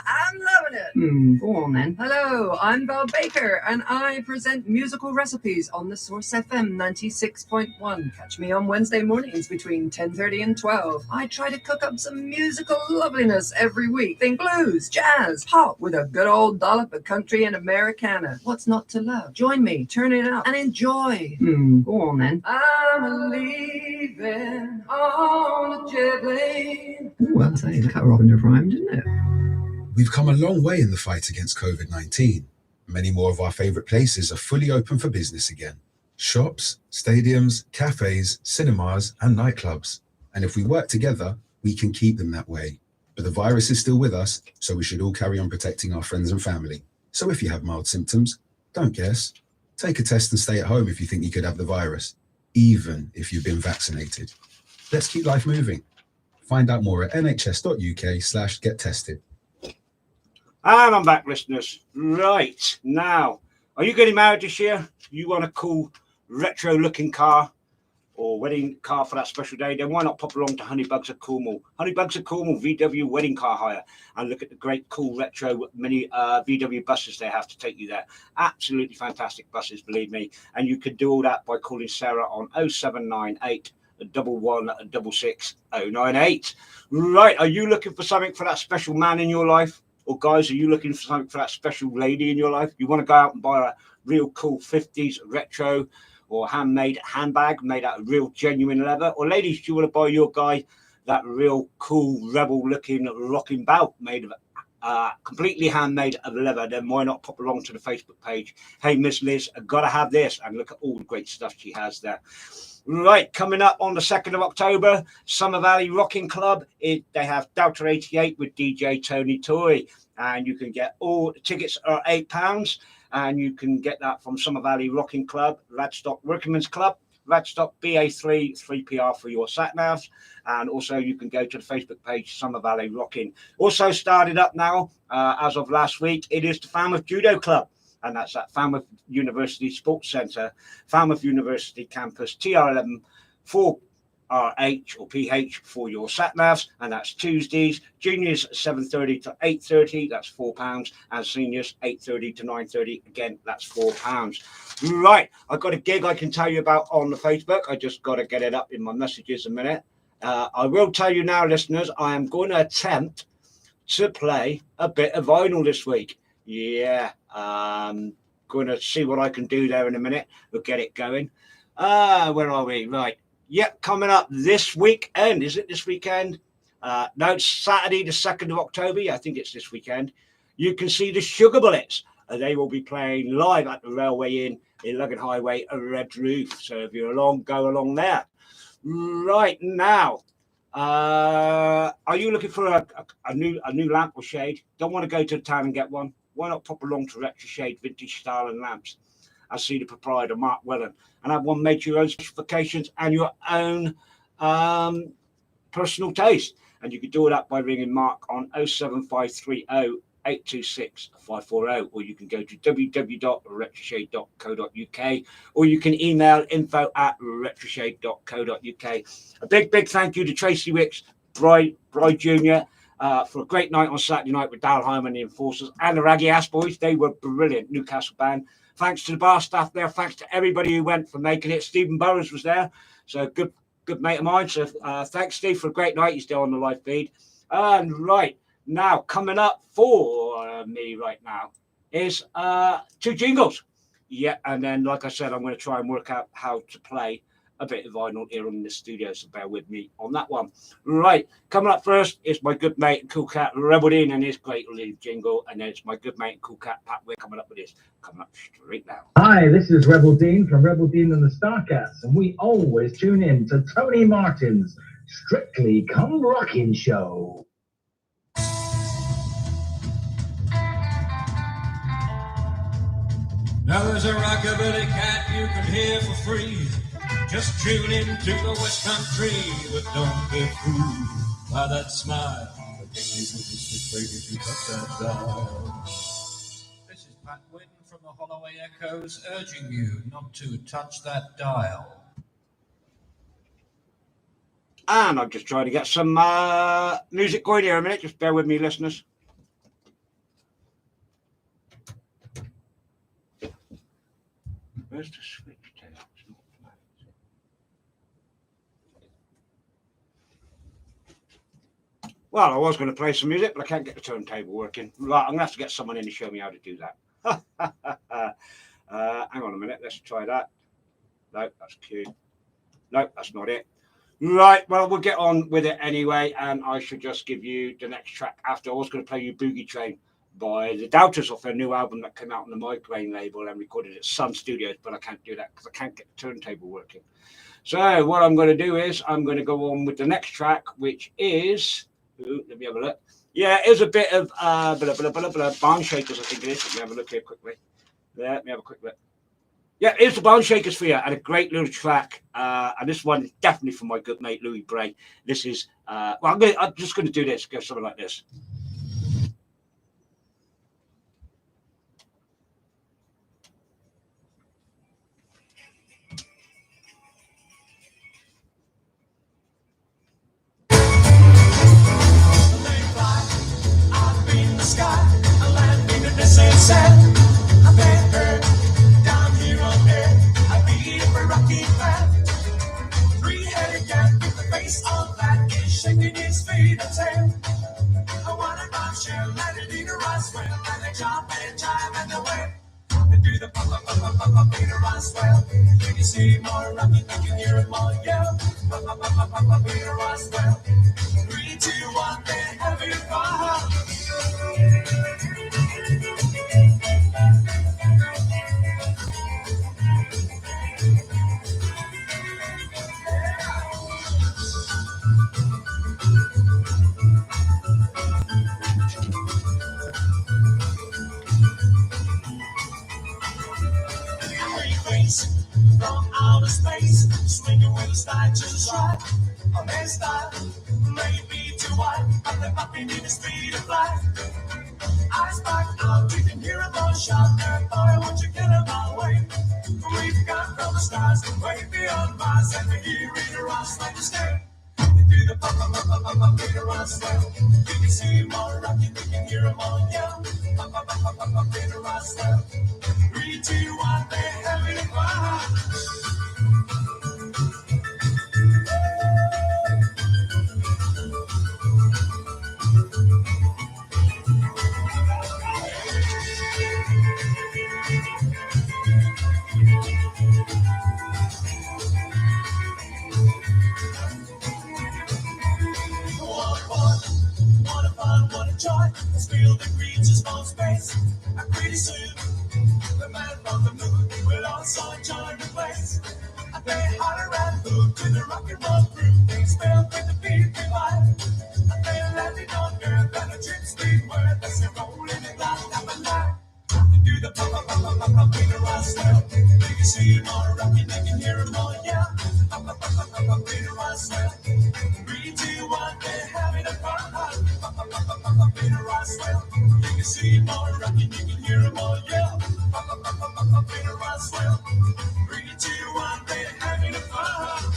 I'm loving it. Go on then. Hello, I'm Val Baker, and I present musical recipes on the Source FM 96.1. Catch me on Wednesday mornings between 10:30 and 12. I try to cook up some musical loveliness every week. Think blues, jazz, pop, with a good old dollop of country and Americana. What's not to love? Join me, turn it up, and enjoy. Go on then. I'm leaving on a jet plane. Well, I'll say, that Robin to rhyme, didn't it? We've come a long way in the fight against COVID-19. Many more of our favourite places are fully open for business again. Shops, stadiums, cafes, cinemas and nightclubs. And if we work together, we can keep them that way. But the virus is still with us, so we should all carry on protecting our friends and family. So if you have mild symptoms, don't guess. Take a test and stay at home if you think you could have the virus, even if you've been vaccinated. Let's keep life moving. Find out more at nhs.uk/get-tested. And I'm back, listeners. Right, now, are you getting married this year? You want a cool retro-looking car or wedding car for that special day? Then why not pop along to Honeybugs of Cornwall? Honeybugs of Cornwall VW wedding car hire, and look at the great, cool retro mini VW buses they have to take you there. Absolutely fantastic buses, believe me. And you can do all that by calling Sarah on 0798 1166 098. Right, are you looking for something for that special man in your life? Or guys, are you looking for something for that special lady in your life? You want to go out and buy a real cool 50s retro or handmade handbag made out of real genuine leather? Or ladies, do you want to buy your guy that real cool rebel looking rocking belt made of completely handmade of leather? Then why not pop along to the Facebook page? Hey, Miss Liz, I gotta have this, and look at all the great stuff she has there. Right, coming up on the 2nd of October, Summer Valley Rockin Club. They have Delta 88 with DJ Tony Toy, and you can get all the tickets are £8, and you can get that from Summer Valley Rockin Club, Radstock Workingmen's Club, Radstock BA3 3PR for your sat navs, and also you can go to the Facebook page Summer Valley Rockin. Also started up now as of last week. It is the Falmouth Judo Club. And that's at Falmouth University Sports Centre, Falmouth University campus, TR11 RH or PH for your sat navs, and that's Tuesdays. Juniors 7:30 to 8:30, that's £4, and seniors 8:30 to 9:30, again that's £4. Right, I've got a gig I can tell you about on the Facebook. I just got to get it up in my messages a minute. I will tell you now, listeners, I am going to attempt to play a bit of vinyl this week. Yeah, going to see what I can do there in a minute. We'll get it going. Where are we? Right. Yep, coming up this weekend. Is it this weekend? No, it's Saturday, the 2nd of October. Yeah, I think it's this weekend. You can see the Sugar Bullets. They will be playing live at the Railway Inn in Luggan Highway, a Red Roof. So if you're along, go along there. Right now, are you looking for a new lamp or shade? Don't want to go to the town and get one? Why not pop along to Retro Shade Vintage Style and Lamps? I see the proprietor, Mark Wellen, and have one made to your own specifications and your own personal taste. And you can do that by ringing Mark on 07530 826 540, or you can go to www.retroshade.co.uk, or you can email info@retroshade.co.uk. A big thank you to Tracy Wicks, Bride Jr., for a great night on Saturday night with Dal Hyman and the Enforcers and the Raggy Ass Boys. They were brilliant, Newcastle band. Thanks to the bar staff there. Thanks to everybody who went for making it. Stephen Burrows was there, so good mate of mine. So thanks, Steve, for a great night. He's still on the live feed. And right now, coming up for me right now is 2 jingles. Yeah, and then, like I said, I'm going to try and work out how to play a bit of vinyl here in the studio, so bear with me on that one. Right, coming up first is my good mate and cool cat Rebel Dean and his great little jingle, and then it's my good mate and cool cat Pat Wick coming up with this. Coming up straight now. Hi, this is Rebel Dean from Rebel Dean and the Starcats, and we always tune in to Tony Martin's Strictly Come Rockin' Show. Now there's a rockabilly cat you can hear for free. Just tune in to the West Country, but don't get fooled by that smile. The king is with his baby to touch that dial. This is Pat Wynn from the Holloway Echoes, urging you not to touch that dial. And I'm just trying to get some music going here a minute. Just bear with me, listeners. Where's the switch tail? It's not flat, is it? Well, I was going to play some music, but I can't get the turntable working. Right, I'm going to have to get someone in to show me how to do that. Hang on a minute. Let's try that. No, that's cute. No, that's not it. Right, well, we'll get on with it anyway, and I should just give you the next track after. I was going to play you Boogie Train by the Doubters off their new album that came out on the Migraine label and recorded at Sun Studios, but I can't do that because I can't get the turntable working. So what I'm going to do is I'm going to go on with the next track, which is, let me have a look. Yeah, it is a bit of Barn Shakers, I think it is. Let me have a look here quickly. Let me have a quick look. Yeah, here's the Barn Shakers for you, and a great little track. And this one is definitely from my good mate Louis Bray. This is, well, I'm just going to do this, go something like this. Shaking his feet and tail. I want a bombshell, let it eat a Roswell, and they jump and jive and they wait. They do the Peter Roswell. You can see more rocky, you can hear it more yell. Peter Roswell. 3, 2, 1, then have you gone? From outer space, swinging with a style just right. A man's style may be too wide, but the puppy need the speed of light. Eyes back out, you can hear a boy shout, boy, won't you get in my way? We've got from the stars way beyond my rise and the gear in a rush like a stay. Do the pop in a rush well. You can see them all rocking, you can hear them all yell. Pop in a rush well. 3, 2, 1, they're having a fun. What a fun, what a joy. This field that reaches a small space. And pretty soon, the man from the moon will also join the place. And they holler and move to the rock and roll groove. They spell with the beat vibe. And they landing on earth and a trip speed where they're rolling it like up and down. Do the pop in a rush well. You can see them all rocking, they can hear them all yell. Pop in a rush well. 3, 2, 1, they're having a fun. Pop in a rush well. You can see them all rocking, you can hear them all yell. Pop in a rush well. 3, 2, 1, they're having a fun.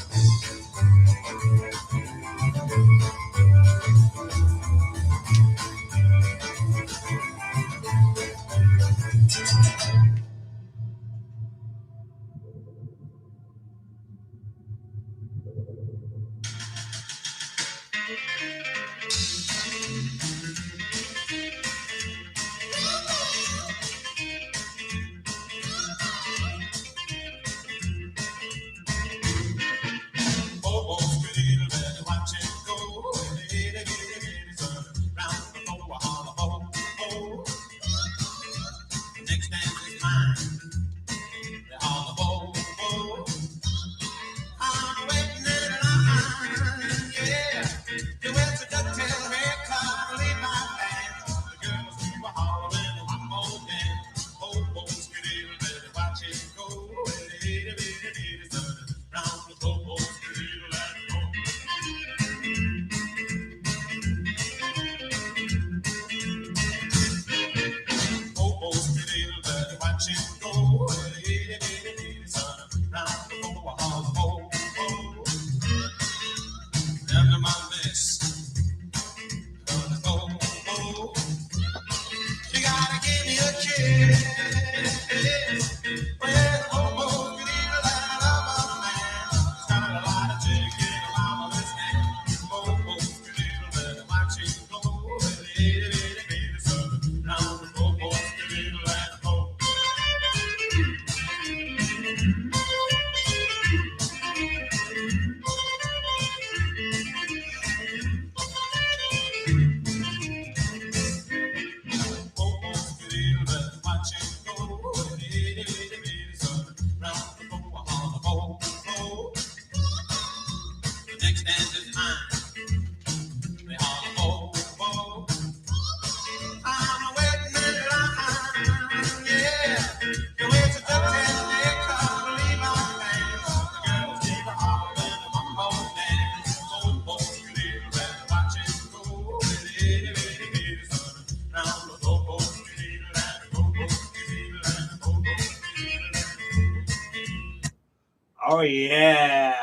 Oh yeah,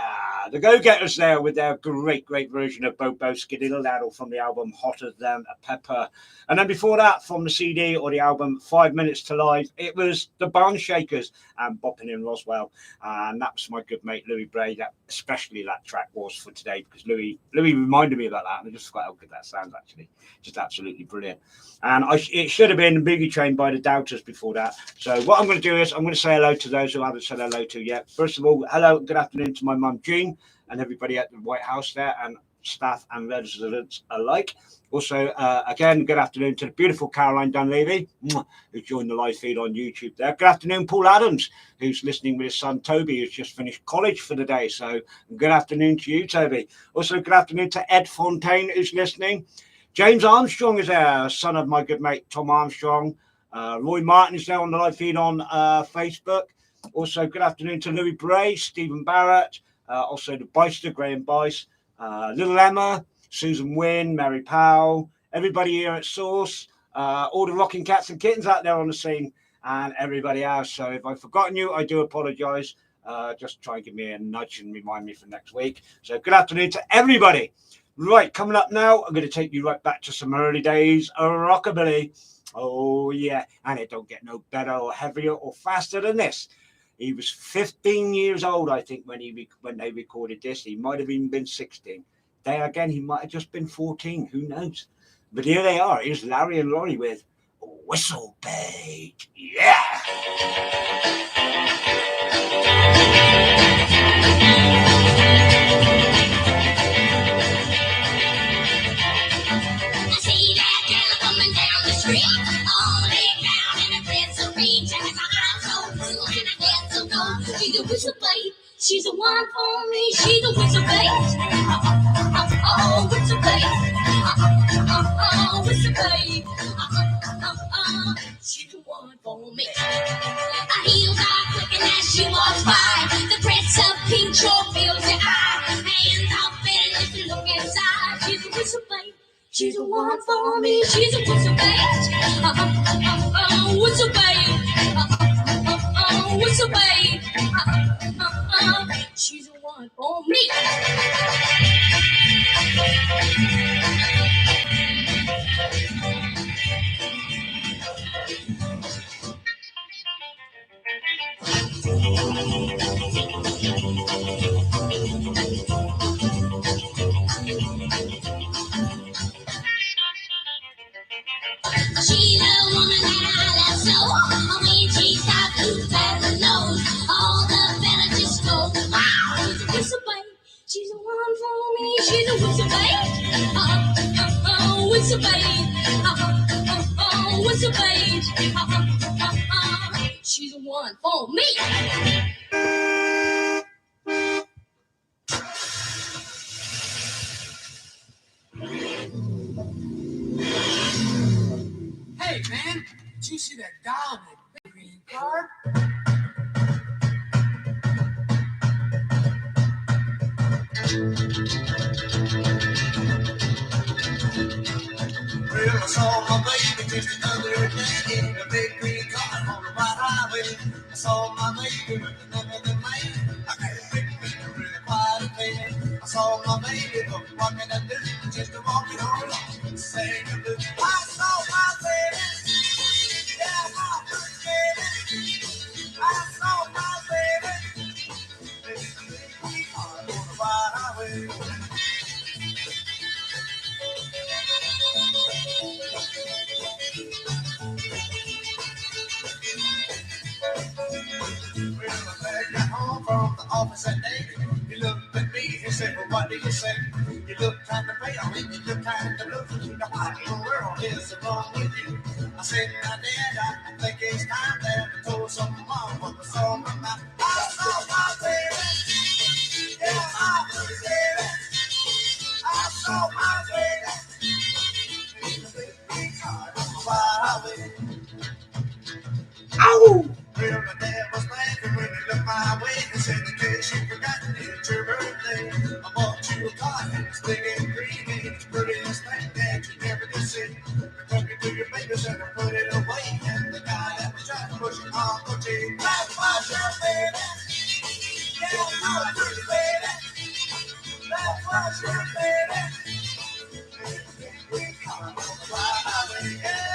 the Go-Getters there with their great version of Bobo Skididdle Daddle from the album Hotter Than a Pepper. And then before that, from the CD or the album 5 Minutes to Live, it was the Barn Shakers and Bopping in Roswell. And that was my good mate Louis Bray. That especially that track was for today because Louis reminded me about that, and I just forgot how good that sounds actually. Just absolutely brilliant. And it should have been Boogie Train by the Doubters before that. So what I'm going to do is I'm going to say hello to those who I haven't said hello to yet. First of all, hello, good afternoon to my mum Jean and everybody at the White House there, and staff and residents alike. Also, again, good afternoon to the beautiful Caroline Dunleavy, who joined the live feed on YouTube there. Good afternoon, Paul Adams, who's listening with his son Toby, who's just finished college for the day. So good afternoon to you, Toby. Also, good afternoon to Ed Fontaine, who's listening. James Armstrong is there, son of my good mate Tom Armstrong. Roy Martin is there on the live feed on Facebook. Also, good afternoon to Louis Bray, Stephen Barrett, also the Beister, Graham Bice, Little Emma, Susan Wynn, Mary Powell, everybody here at Source, all the rocking cats and kittens out there on the scene, and everybody else. So if I've forgotten you, I do apologise. Just try and give me a nudge and remind me for next week. So good afternoon to everybody. Right, coming up now, I'm going to take you right back to some early days of rockabilly. Oh, yeah, and it don't get no better or heavier or faster than this. He was 15 years old, I think, when they recorded this. He might have even been 16. There again, he might have just been 14. Who knows? But here they are. Here's Larry and Laurie with Whistle Bait. Yeah! I see that girl coming down the street, all laid down in a dress of reach. And her eyes so blue and her hair so gold. She's a whistle bait, she's the one for me. She's a whistle bait. Oh, whistle bait. Oh, whistle bait. She's the one for me. Her heels are clicking as she walks by. The press of pink sure fills your eye. Hands off and if you look inside, she's a whistle bait. She's the one for me. She's a whistle bait. Whistle bait. Whistle bait. She's the one for me. She's a woman that I love so. When she stops to pat the nose, all the better just go. Wow, she's a whistle bait. She's the one for me. She's a whistle bait. Whistle bait. Whistle bait. She's the one for me. Hey, man, did you see that doll in that green car? Well, I saw my baby just the other day in a big green car on the white highway. I saw my baby with another man. I got a big finger, really quite a fan. I saw my baby walking the blues, just walking on along, saying the blues. I saw my baby, yeah, my baby. I saw my baby, in a big green car on the white highway. Well, I got home from the office that day. He looked at me and said, well, what do you say? You look kind of pale and you look kind of blue. Now, what in the world is wrong with you? I said, now, Dad, I think it's time that I told some mom what was on my mind. I saw my baby. Yeah, my baby. I saw my baby. In the big car on the white highway. Ow! Well, my dad was laughing when he looked my way and said, in case you forgotten, it's your birthday. I bought you a car and it's big and green and it's the prettiest thing that you never did see. I took it to your babies and I put it away. And the guy that was trying to push it on the team. That's my shirt, baby. Yeah, my pretty baby. That's my shirt, baby. We come on the wild highway. Yeah.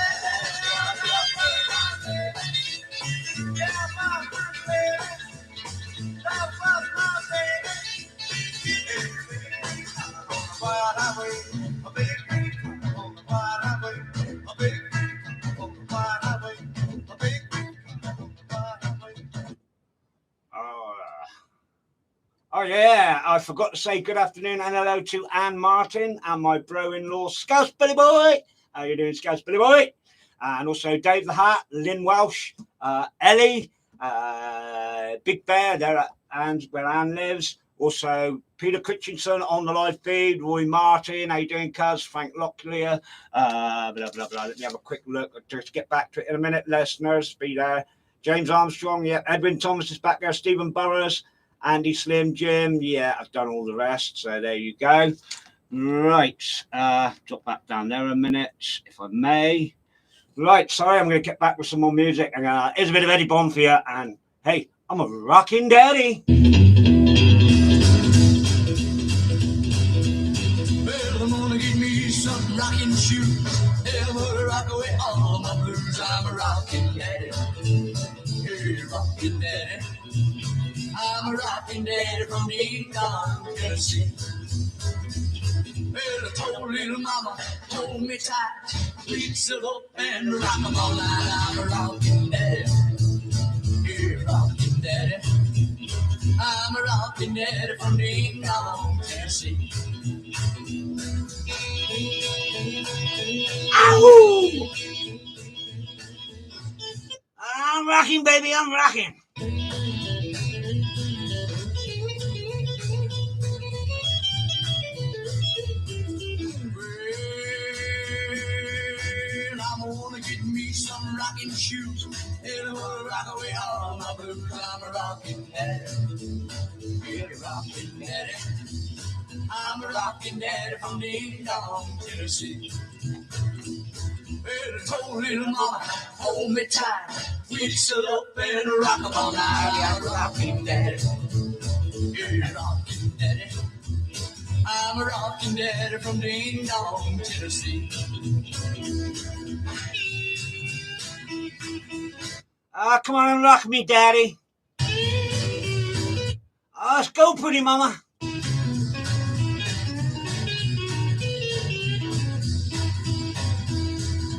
Oh, yeah, I forgot to say good afternoon and hello to Anne Martin and my bro-in-law, Scouse Billy Boy. How you doing, Scouse Billy Boy? And also Dave the Hat, Lynn Welsh, Ellie, Big Bear, there and where Anne lives. Also, Peter Kitchenson on the live feed, Roy Martin, how you doing, cuz? Frank Locklear, blah, blah, blah. Let me have a quick look, just get back to it in a minute. Listeners, be there. James Armstrong, yeah. Edwin Thomas is back there. Stephen Burrows, Andy Slim, Jim, yeah, I've done all the rest, so there you go. Right, drop that down there a minute, if I may. Right, sorry, I'm going to get back with some more music. And here's a bit of Eddie Bond for you. And hey, I'm a rockin' daddy. Well, I'm gonna get me some rocking shoes. I'm gonna rock away all my blues. I'm a rockin' daddy. Hey, rockin' daddy. I'm a rockin' daddy from Eaton, Tennessee. Well, I told little mama, hold me tight. Please sit up and rock 'em all night. I'm a rockin' daddy. Yeah, rockin' daddy. I'm a rockin' daddy from Eaton, Tennessee. Ow! I'm rocking, baby, I'm rocking. Well, I'm gonna get me some rocking shoes. And I'm gonna rock away all my blues. I'm a rockin' daddy. Yeah, rockin' daddy. I'm a rockin' daddy from Ding-Dong, Tennessee. Well, I told little mama, hold me tight. We sit up and rock 'em all night. I'm a rockin' daddy. Yeah, rockin' daddy. I'm a rockin' daddy from Ding-Dong, Tennessee. Come on and rock me, daddy. Let's go, pretty mama.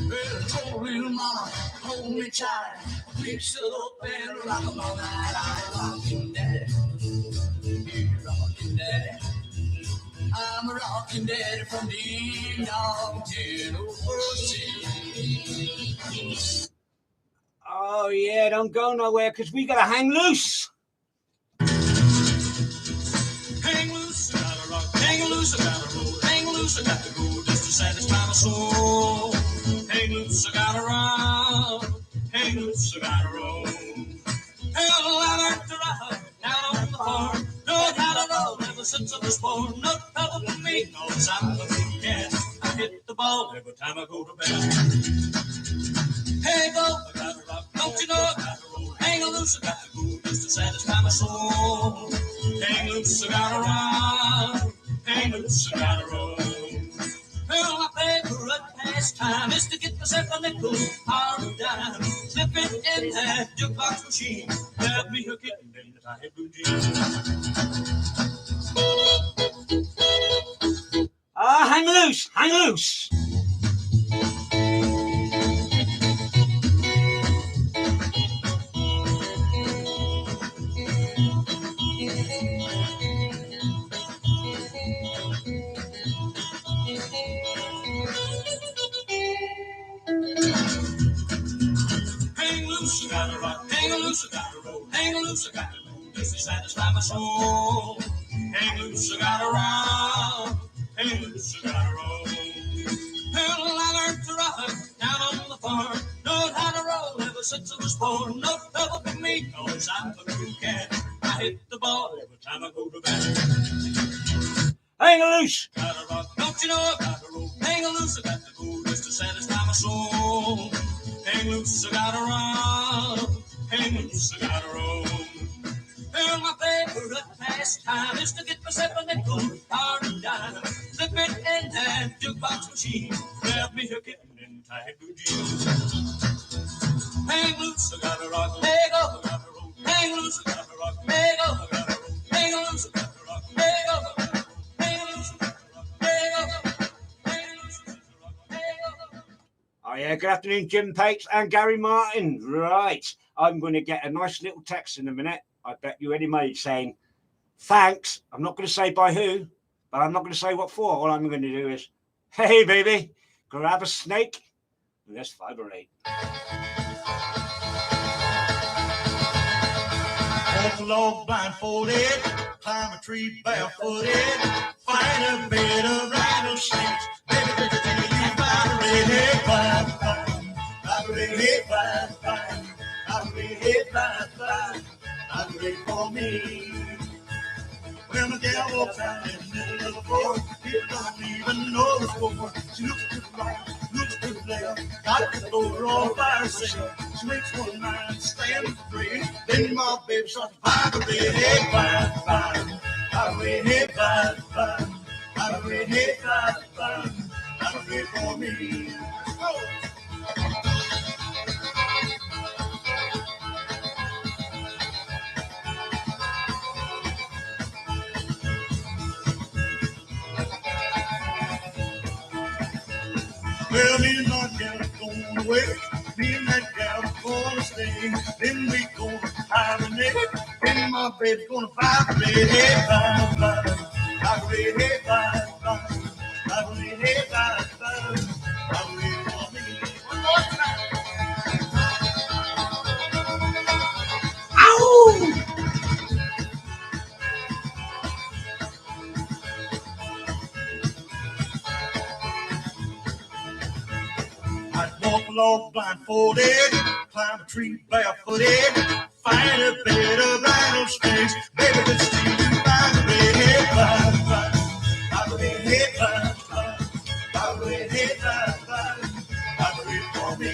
Well, I told little mama, hold me tight. We sit up and rock 'em all night. I'm a rockin' daddy. Yeah, rockin' daddy. I'm a rockin' daddy from Ding-Dong, Tennessee. Oh, yeah, don't go nowhere, because we got to hang loose. Hang loose, I gotta rock. Hang loose, I gotta roll. Hang loose, I got to go just to satisfy my soul. Hang loose, I gotta rock. Hang loose, I gotta roll. Hell, I learned to ride down on the farm. Know how to roll ever since I was born. No trouble for me, cause I'm a big cat. I hit the ball every time I go to bed. Hey, go, I gotta rock. Don't you know I gotta roll? Hang loose, I gotta go just to satisfy my soul. Hang loose, I gotta rock. Hang loose, I gotta roll. Well, my favorite pastime is to get myself a nickel or a dime. Slip it in that jukebox machine. Grab me a kitten in the tight blue jeans. Hang loose, hang loose. Hang loose, I gotta rock. Hang loose, I gotta roll. Hang loose, I gotta go just to satisfy my soul. Hang loose, I gotta rock. Hang loose, I gotta roll. Well, I learned to rock down on the farm. Know how to roll ever since I was born. No trouble for me, cause I'm a good cat. I hit the ball every time I go to bed. Hang loose. Gotta rock, don't you know I gotta roll. Hang loose, I got to go just to satisfy my soul. Hang loose, I gotta rock. Hang loose, I gotta roll. Well, my favorite pastime is to get myself a nickel or a dime. Slip it in that jukebox machine. Grab me a kitten in tight blue jeans. Hang loose, I gotta rock. Hang up, I gotta roll. Hang loose, I gotta rock. Hang up, I gotta roll. Hang loose, I gotta rock. Hang up, I gotta roll. Hang loose, I gotta rock. Hang up, hang loose, I gotta rock. Hang up. Oh, yeah, good afternoon, Jim Pates and Gary Martin. Right, I'm going to get a nice little text in a minute. I bet you any money saying, thanks. I'm not going to say by who, but I'm not going to say what for. All I'm going to do is, hey, baby, grab a snake and let's vibrate. Walk along blindfolded, climb a tree barefooted, find a bed of rattlesnakes. Baby, baby, baby, you vibrate, hey, fine, fine. Vibrate, hey, fine, fine. Vibrate, hey, fine, fine. Vibrate for me. When the gal walks out in the middle of the floor, you don't even know the score. She looks to the right, looks to the left, got the floor all by herself. She makes one man stand free. Then my baby starts to vibrate. Hey, fine, fine. Vibrate, hey, fine, fine. Vibrate, hey, fine, fine. Vibrate for me. Oh. Well, me and my gal going away. Me and that gal gonna stay. Then we gonna hibernate. Then my baby's gonna vibrate. Hey, vibe, vibe. Vibrate, hey, vibe, vibe. Vibrate, hey, vibe, vibe. Vibrate for me. One more time. Ow! I'd walk along blindfolded, climb a tree barefooted, find a bed of vinyl strings, baby, let's see you vibrate, hey, vibe, vibe, vibrate, hey, vibe, vibe, vibrate, hey, vibe, vibe, vibrate for me.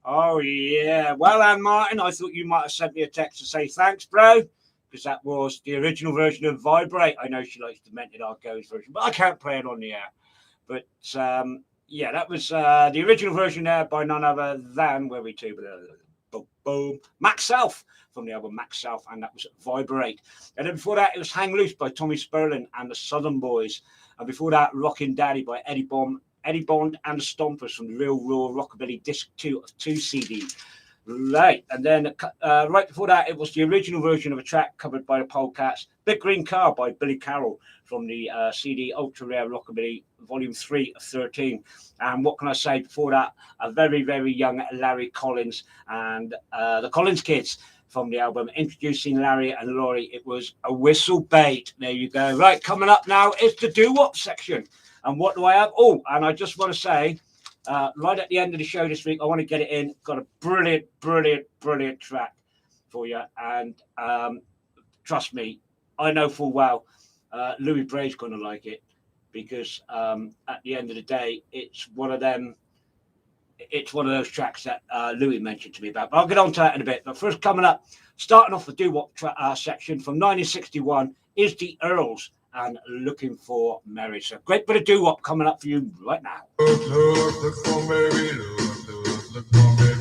Oh, yeah. Well, Anne Martin, I thought you might have sent me a text to say thanks, bro, because that was the original version of Vibrate. I know she likes the Demented Argo's version, but I can't play it on the air. But, yeah, that was the original version there by none other than, where we two, boom, boom, Max Self from the album Max Self, and that was Vibrate. And then before that, it was Hang Loose by Tommy Sperling and the Southern Boys. And before that, Rockin' Daddy by Eddie Bond and the Stompers from the Real Raw Rockabilly Disc 2 CD. Right, and then right before that, it was the original version of a track covered by the Polecats, Big Green Car by Billy Carroll from the CD Ultra Rare Rockabilly Volume 3 of 13. And what can I say before that? A very, very young Larry Collins and the Collins Kids from the album Introducing Larry and Laurie. It was A Whistle Bait. There you go. Right, coming up now is the doo-wop section. And what do I have? Oh, and I just want to say, right at the end of the show this week, I want to get it in. Got a brilliant, brilliant, brilliant track for you. And trust me, I know full well Louis Bray's going to like it, because at the end of the day, it's one of those tracks that Louis mentioned to me about. But I'll get on to that in a bit. But first, coming up, starting off the doo-wop section from 1961 is the Earls and Looking for Mary. So great bit of doo-wop coming up for you right now. Look for Mary, look for Mary.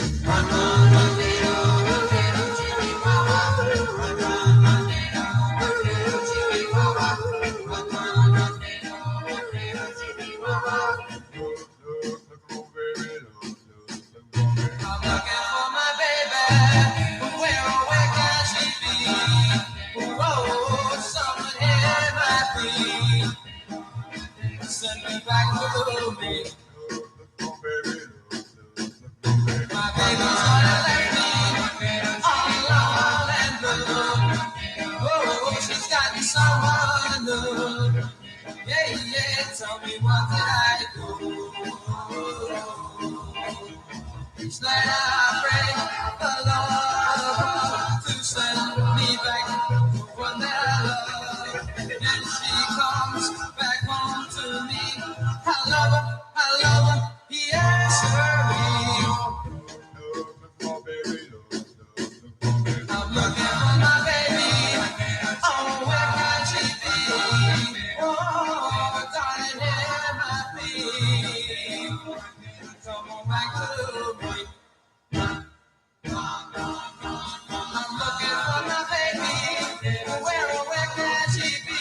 Send me back to me. My baby's gonna let me all alone and blue. Oh, she's got someone new. Yeah, yeah, tell me what did I do? Each night I pray the Lord to send me back to one that I love. And she comes back home to me. I love her, he answered me. I'm looking for my baby. Oh, where can she be? Oh, darling, hear my plea. Come on back to me. I'm looking for my baby. Where can she be?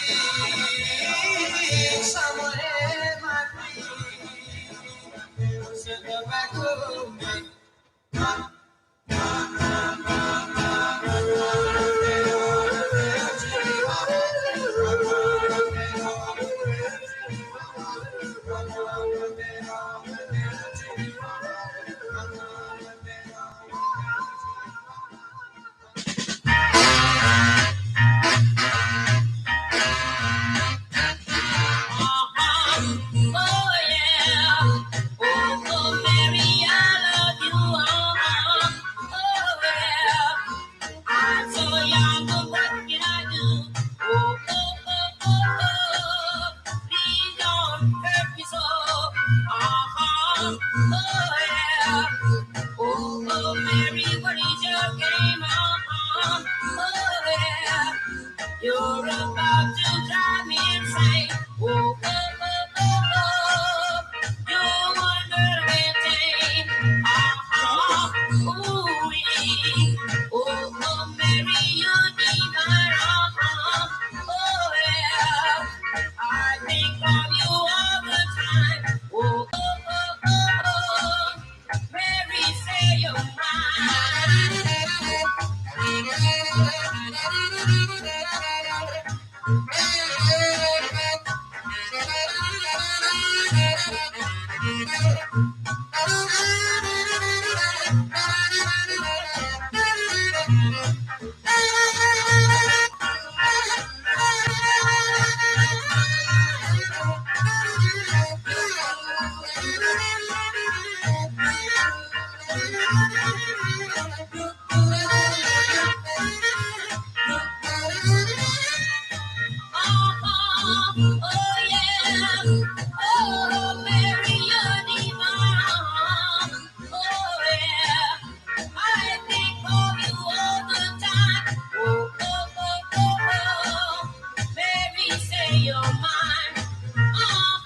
Oh yeah. Oh, Mary, you're divine. Oh yeah. I think of you all the time. Oh, oh, oh, oh, oh. Mary, say you're mine. Oh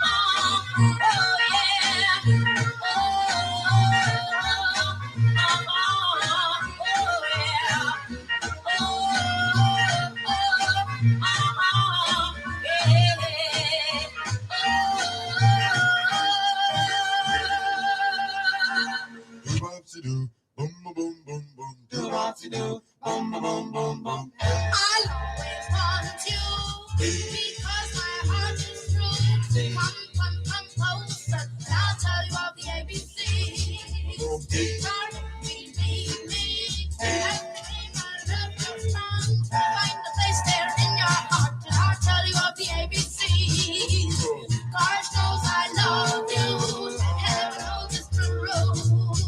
yeah. I'll always want you because my heart is true. Come closer. I'll tell you all the ABC. Darling, me. At the game, I love your song. Find the place there in your heart, and I'll tell you all the ABCs. God knows I love you. Heaven knows it's true.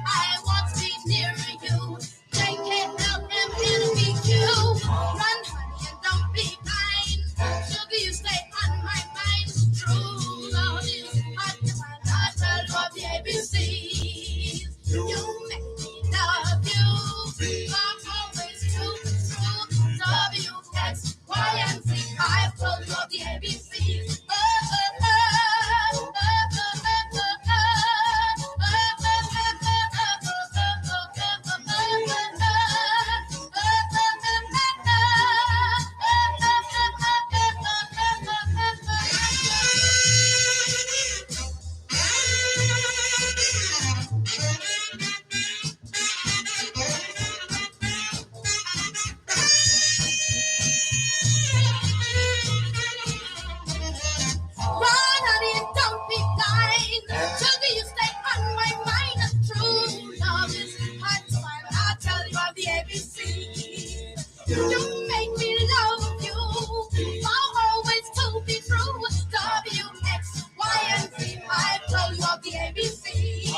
I want to be near you. They can't help them enemy you. Run, honey, and don't be kind. Sugar, you stay on my mind. True love is hard to find. I'll tell you all the ABCs. You make me love you. I'm always true. W, X, Y, and Z. I've told you all the ABCs. Run, honey, and don't be blind. Sugar, you stay on my mind. True love is hard to find. I'll tell you all the ABCs. You make me love you. I'll always to be true. W, X, Y, and Z. I've told you all the ABCs.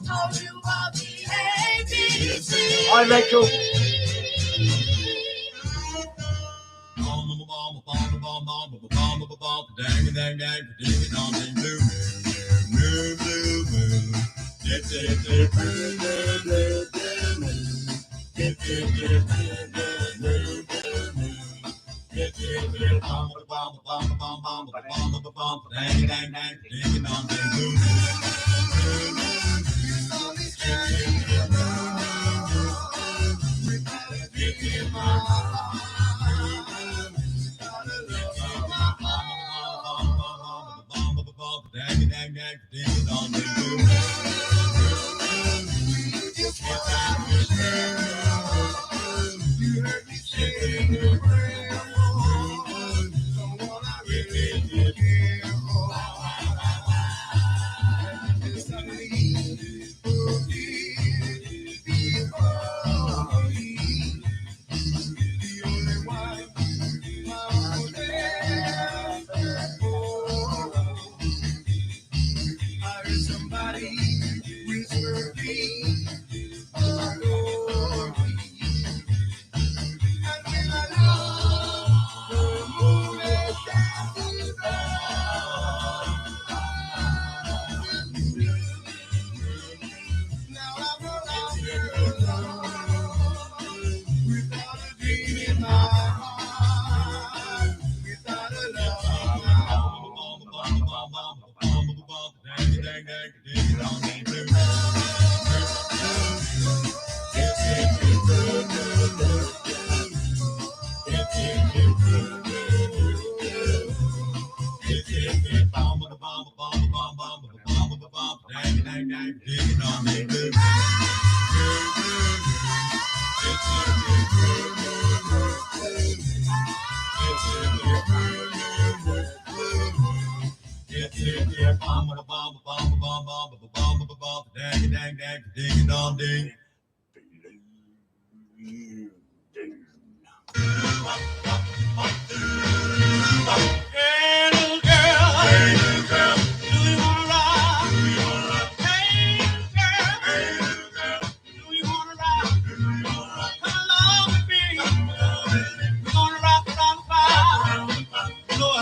Told you all the ABCs. Hi, Rachel.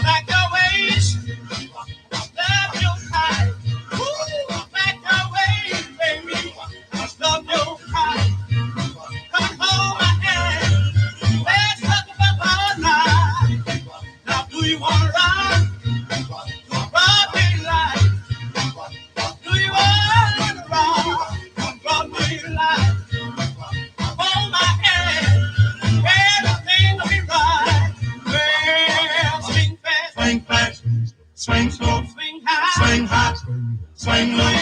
That you wanna ride? Broadway light. Do you wanna ride? Broadway light. Hold my hand. Everything will be right. Well, swing fast, swing slow, swing high, swing low.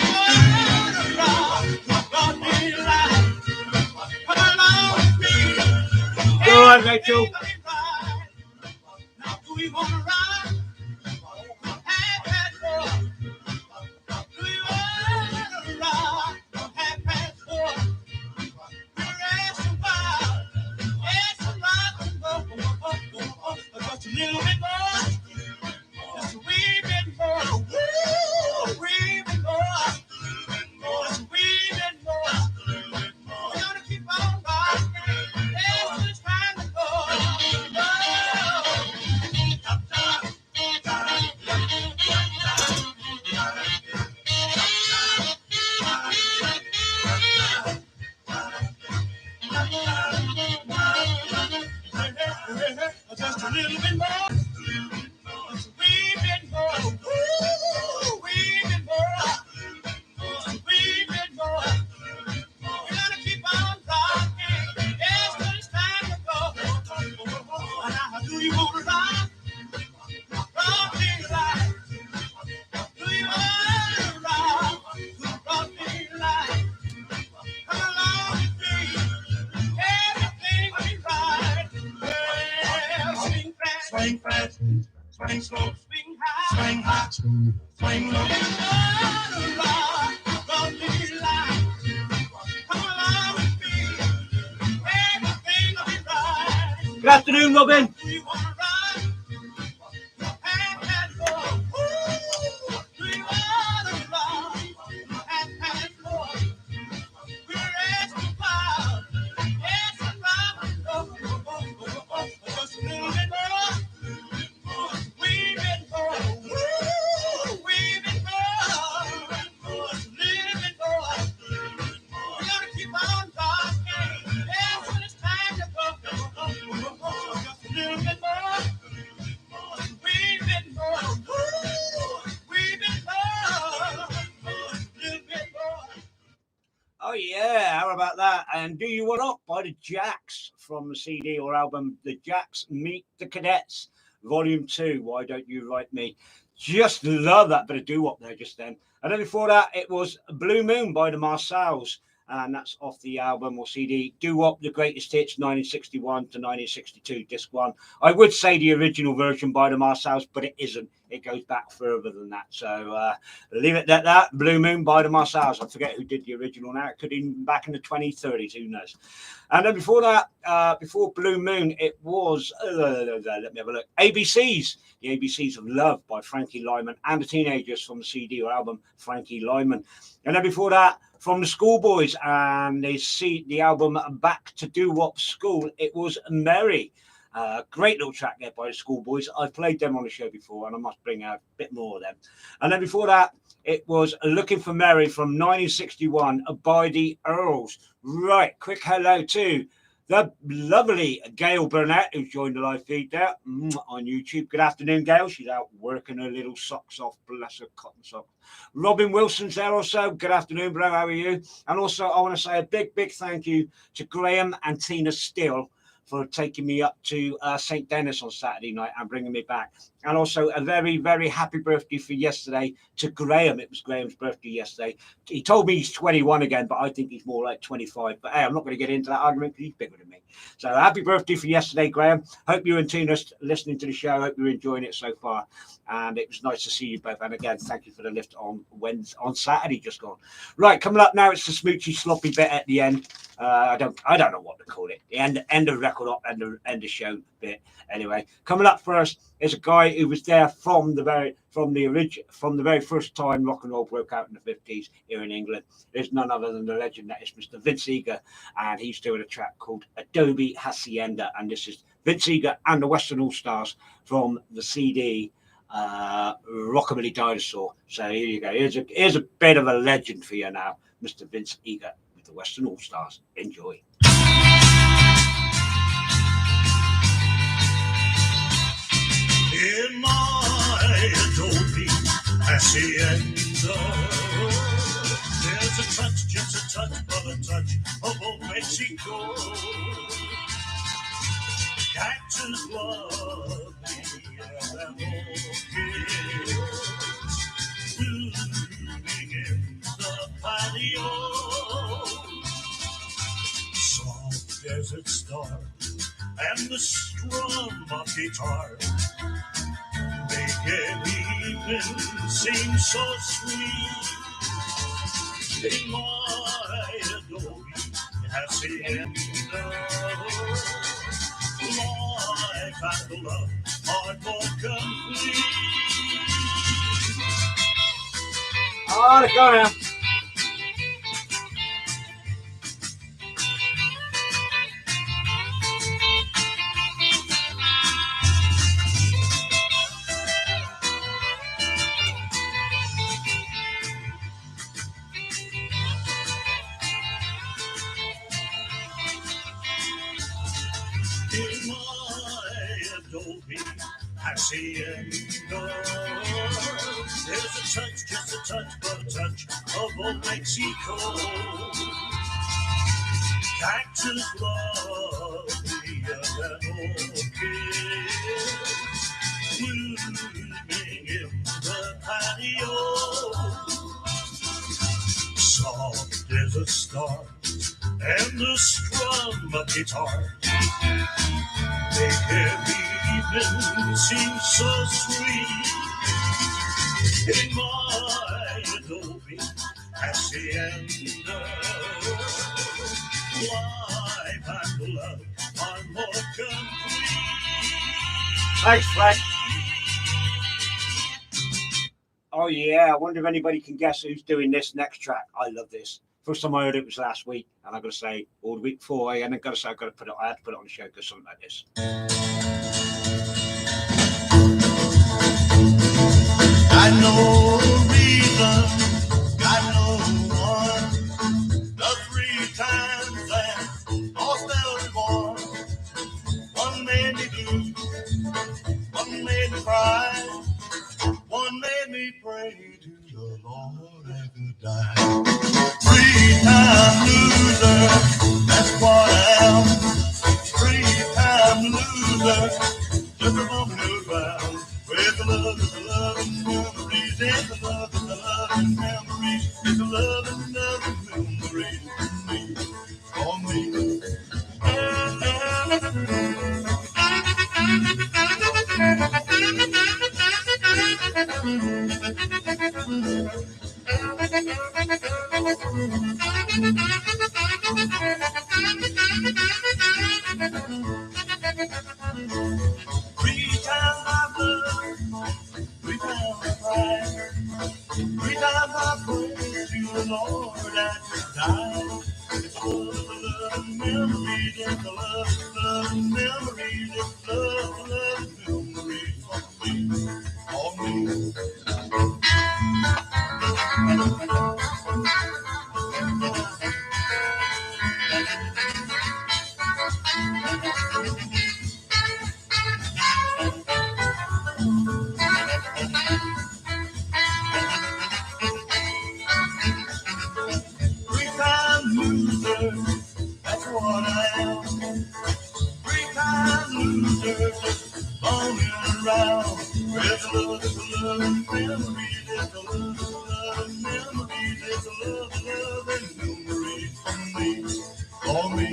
Broadway light. Come along with me. Go on, Rachel. Now, do you wanna ride? Have that boy. Do you wanna ride? Have that boy. Rest a while. It's a rock and roll. Just a little bit more. Just a wee bit more. Woo! Wee bit more. Just a wee bit more. We're gonna keep on rocking. There's just time to go. Just a little bit more. Just a wee bit more. Woo! Wee bit more. Just a wee bit more. We're gonna keep on rocking. Yes, till it's time to go. Now, do you wanna rock? Rock me like. Do you wanna rock? Rock me like. Come along with me. Everything will be right. Well, swing fast, swing slow, swing high, swing low. You wanna rock? Rock me like. Come along with me. Everything will be right. Good afternoon, Robin. Do you wanna ride? Have that boy. Woo! Do you wanna ride? Have that boy. We're at the bar. Yes, I'm rocking. Just a little bit more. Wee bit more. Woo! Wee bit more. Just a little bit more. We're gonna keep on rocking. Yes, when it's time to go. Just a little bit more. Wee bit more. Woo! Wee bit more. Just a little bit more. Oh yeah, how about that? And Do You Want Up by the Jacks from the CD or album The Jacks Meet the Cadets, Volume 2. Why Don't You Write Me? Just love that bit of doo-wop there just then. And then before that, it was Blue Moon by the Marcells. And that's off the album or CD, Doo-Wop, The Greatest Hits, 1961 to 1962, Disc 1. I would say the original version by the Marcells, but it isn't. It goes back further than that. So leave it at that. Blue Moon by the Marcells. I forget who did the original now. It could have been back in the 2030s. Who knows? And then before that, before Blue Moon, it was, let me have a look, ABCs. The ABCs of Love by Frankie Lyman and the Teenagers from the CD or album, Frankie Lyman. And then before that, from the Schoolboys and the album Back to Doo-Wop School, it was Mary. Great little track there by the Schoolboys. I've played them on the show before and I must bring out a bit more of them. And then before that, it was Looking for Mary from 1961 by the Earls. Right, quick hello to the lovely Gail Burnett, who's joined the live feed there on YouTube. Good afternoon, Gail. She's out working her little socks off. Bless her cotton socks. Robin Wilson's there also. Good afternoon, bro. How are you? And also, I want to say a big, big thank you to Graham and Tina Steele for taking me up to St. Denis on Saturday night and bringing me back. And also a very, very happy birthday for yesterday to Graham. It was Graham's birthday yesterday. He told me he's 21 again, but I think he's more like 25. But hey, I'm not going to get into that argument because he's bigger than me. So happy birthday for yesterday, Graham. Hope you and Tina listening to the show. Hope you're enjoying it so far. And it was nice to see you both. And again, thank you for the lift on Saturday just gone. Right, coming up now, it's the smoochy sloppy bit at the end. I don't know what to call it. The end of record up and the end of show bit. Anyway, coming up first is a guy who was there from the very first time rock and roll broke out in the 50s here in England. There's none other than the legend that is Mr. Vince Eager, and he's doing a track called Adobe Hacienda, and this is Vince Eager and the Western All Stars from the CD Rockabilly Dinosaur. So here you go. Here's a bit of a legend for you now, Mr. Vince Eager with the Western All Stars. Enjoy. In hacienda. There's a touch, just a touch of old Mexico. Cactus love me and blooming in the patio. Soft desert star and the strum of guitar make every evening seem so sweet. In my adobe hacienda, life and love are more complete. Oh, let's go now. In my adobe hacienda, there's a touch, just a touch, but a touch of old Mexico. Cactus love me and orchid blooming in the patio. Soft as a star and the strum of guitar make every evening seem so sweet. In my adobe hacienda, life and love are more complete. Thanks, Fred. Oh yeah, I wonder if anybody can guess who's doing this next track. I love this. First time I heard it was last week, and I've got to say, all the week before, and I've got to say, I had to put it on the show because something like this. Got no reason, got no one. The 3 times that lost everyone. One made me blue, one made me cry, one made me pray to the Lord I could die. 3-time loser, that's what I am. 3-time loser, just a woman who's round. With the love and memories, and the love and memories, and the love and memories for me. Three times I love, 3 times I cry, 3 times I pray to the Lord I could die. It's the love and memories, it's the love and memories, it's the love and memories for me. That's what I am. 3-time loser, just bumming around. With the love and memories, it's the love and memories, it's the love and memories for me.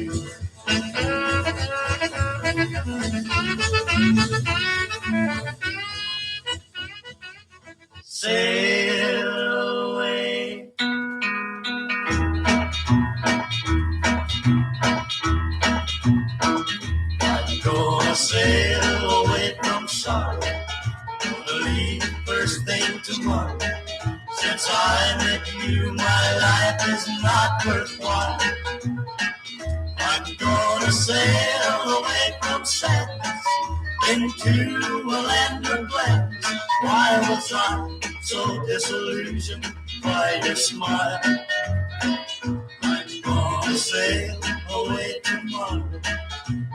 Sail away. Gonna sail away from sorrow. Gonna leave first thing tomorrow. Since I met you, my life is not worthwhile. I'm gonna sail away from sadness into a land of gladness. Why was I so disillusioned by your smile? I'm gonna sail away tomorrow.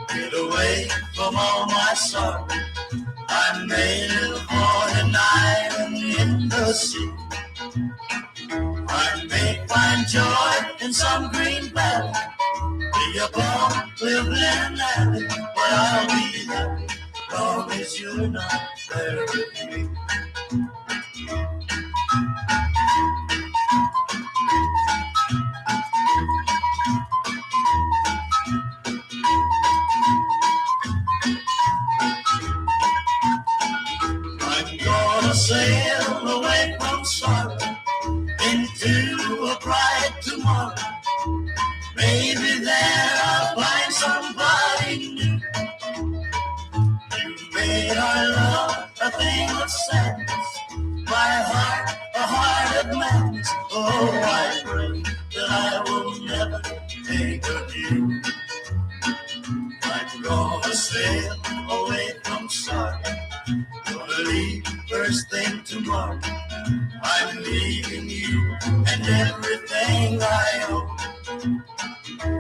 Get away from all my sorrow. I may live on an island in the sea. in some green valley. Be a born, live and happy, but I'll be happy long as you're not there with me. I'm gonna sail away from sorrow into a bright tomorrow. Maybe there I'll find somebody new. You made our love a thing of sadness, my heart a heart of madness. Oh, I pray that I will never think of you. I'm gonna sail away from sorrow, gonna leave first thing tomorrow. I'm leaving you and everything I own.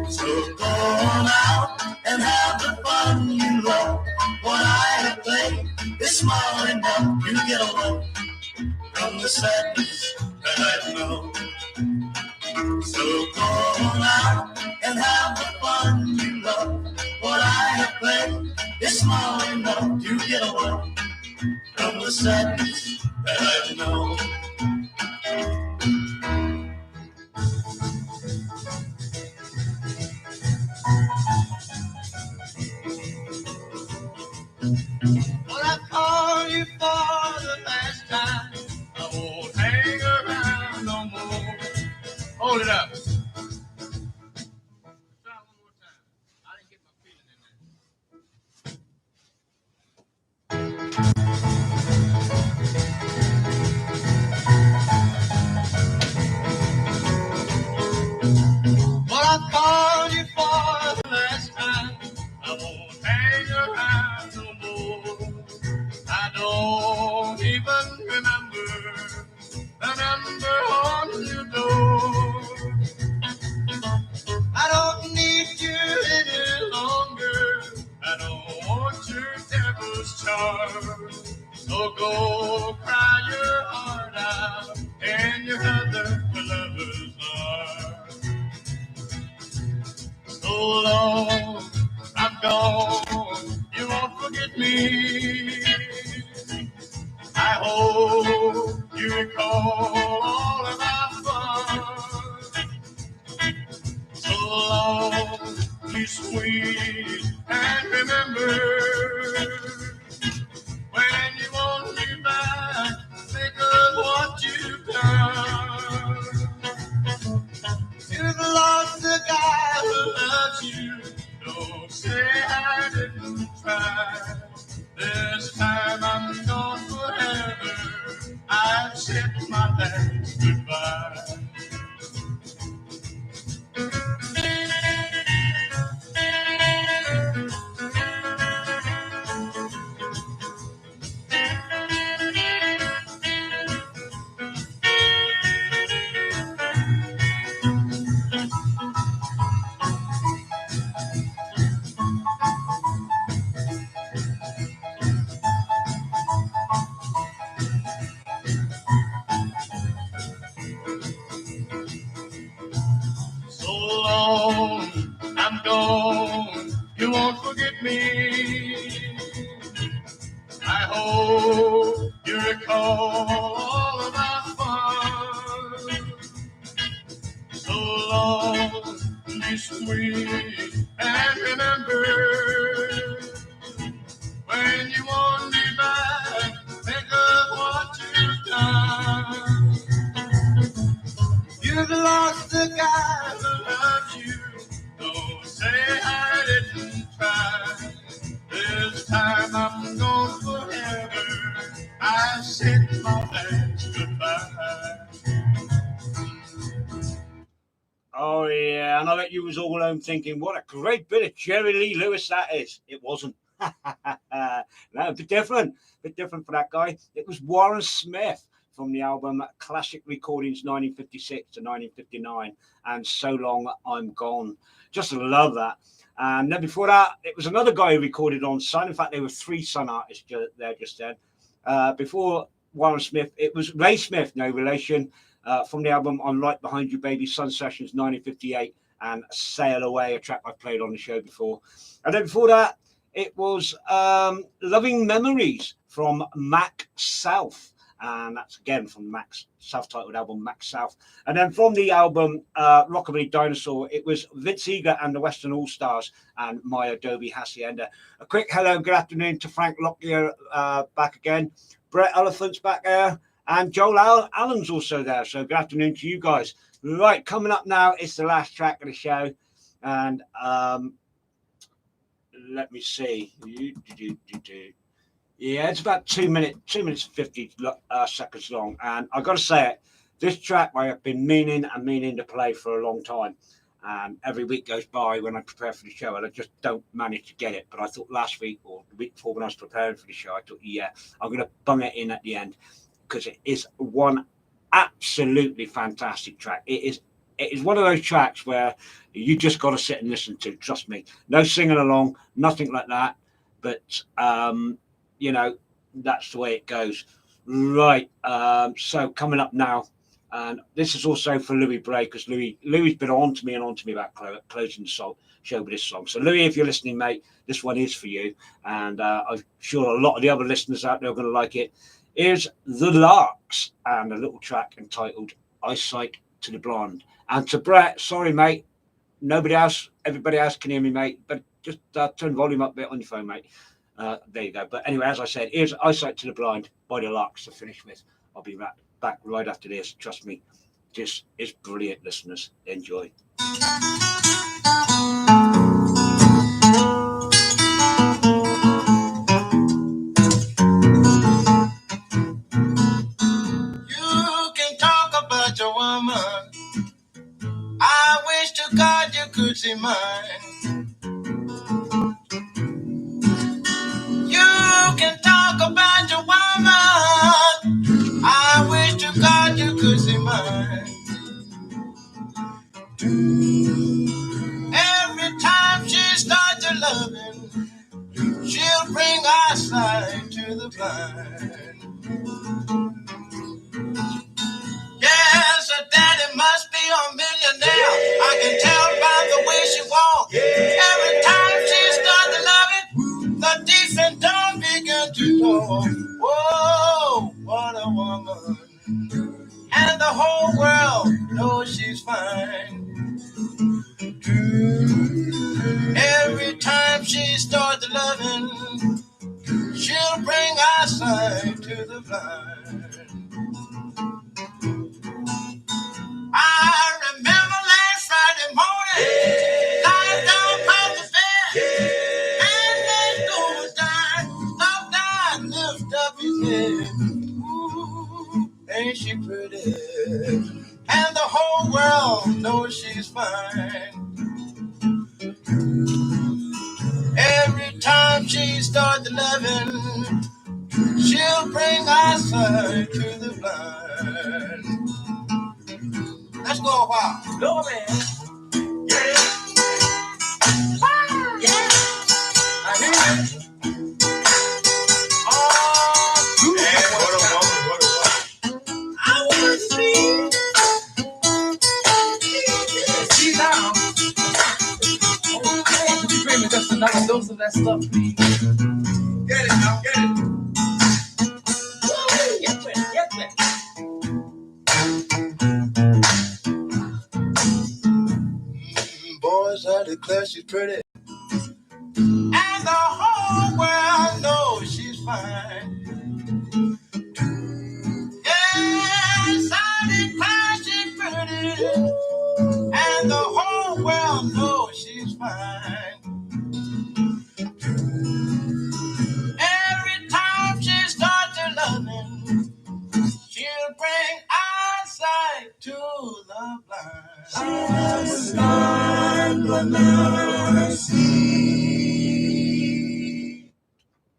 So go on out and have the fun you love. What I have played is small enough. You get away from the sadness that I know. So go on out and have the fun you love. What I have played is small enough. You get away from the sadness that I know. Well, I called you for the last time. I won't hang around no more. Hold it up. Well, I called you for the last time. I won't hang around no more. I don't even remember the number on your door. I don't need you any longer. I don't want your devil's charm. So go cry your heart out in your other lover's arms. So long, I'm gone, you won't forget me. I hope you recall all of our fun. So long, be sweet and remember, when you want me back, think of what you've done. You've lost the guy who loves you. Don't say I didn't try. This time I'm gone forever. I've said my last goodbye. So long, I'm gone, you won't forget me. I hope you recall all of our fun. So long, be sweet and remember, when you want me back, think of what you've done. You've lost the guy who loves you. Don't say I didn't try. This time I'm gone forever. I said my last goodbye. Oh yeah, and I bet you was all home thinking, what a great bit of Jerry Lee Lewis that is. It wasn't. No, a bit different for that guy. It was Warren Smith from the album Classic Recordings 1956 to 1959 and So Long I'm Gone. Just love that. And then before that, it was another guy who recorded on Sun. In fact, there were three Sun artists there just then. Before Warren Smith, it was Ray Smith, no relation, from the album On Right Behind You Baby, Sun Sessions 1958, and Sail Away, a track I've played on the show before. And then before that, it was Loving Memories from Mac South. And that's again from Mac's self-titled album, Mac South. And then from the album Rockabilly Dinosaur, it was Vince Eager and the Western All-Stars and My Adobe Hacienda. A quick hello, good afternoon to Frank Lockyer back again. Brett Elephant's back there. And Joel Allen's also there. So good afternoon to you guys. Right, coming up now, it's the last track of the show. And let me see. Yeah, it's about 2 minutes and 50 seconds long. And I've got to say it, this track I have been meaning to play for a long time. And every week goes by when I prepare for the show and I just don't manage to get it. But I thought last week or the week before when I was preparing for the show, I thought, yeah, I'm going to bung it in at the end because it is one absolutely fantastic track. It is one of those tracks where you just got to sit and listen to, trust me. No singing along, nothing like that. But, you know, that's the way it goes. Right. So coming up now, and this is also for Louis Bray, because Louis's been on to me about closing the show with this song. So Louis, if you're listening, mate, this one is for you. And I'm sure a lot of the other listeners out there are going to like it. Here's The Larks and a little track entitled Eyesight to the Blind. And to Brett, sorry, mate. Everybody else can hear me, mate. But just turn volume up a bit on your phone, mate. There you go. But anyway, as I said, here's Eyesight to the Blind by The Larks to finish with. I'll be back right after this. Trust me, this is brilliant, listeners. Enjoy. You can talk about your woman. I wish to God you could see mine. You can talk about your woman. I wish to God you could see mine. Every time she starts to loving, she'll bring eyesight to the blind. Yes, her daddy must be a millionaire. I can tell by the way she walks. Every time she starts to love it, the decent don't begin to talk. Whoa, what a woman. And the whole world knows she's fine. Every time she starts to loving, she'll bring eyesight to the blind. I remember last Friday morning, lying down by the bed, and that door was down, lift up his head. Ooh, ain't she pretty? And the whole world knows she's fine. Every time she starts loving, she'll bring eyesight to the blind. Let's go a while. Go, man. Yeah. Yeah. I hear it. Oh, yeah, what a woman. I want to see. See now. Okay, could you bring me just another dose of that stuff, please? Get it now, get it. Get it. Boys, I declare she's pretty. And the whole world knows she's fine. Yes, I declare she's pretty. And the whole world knows she's fine. Every time she starts to loving, she'll bring eyesight to the blind. I was blind, but now I see.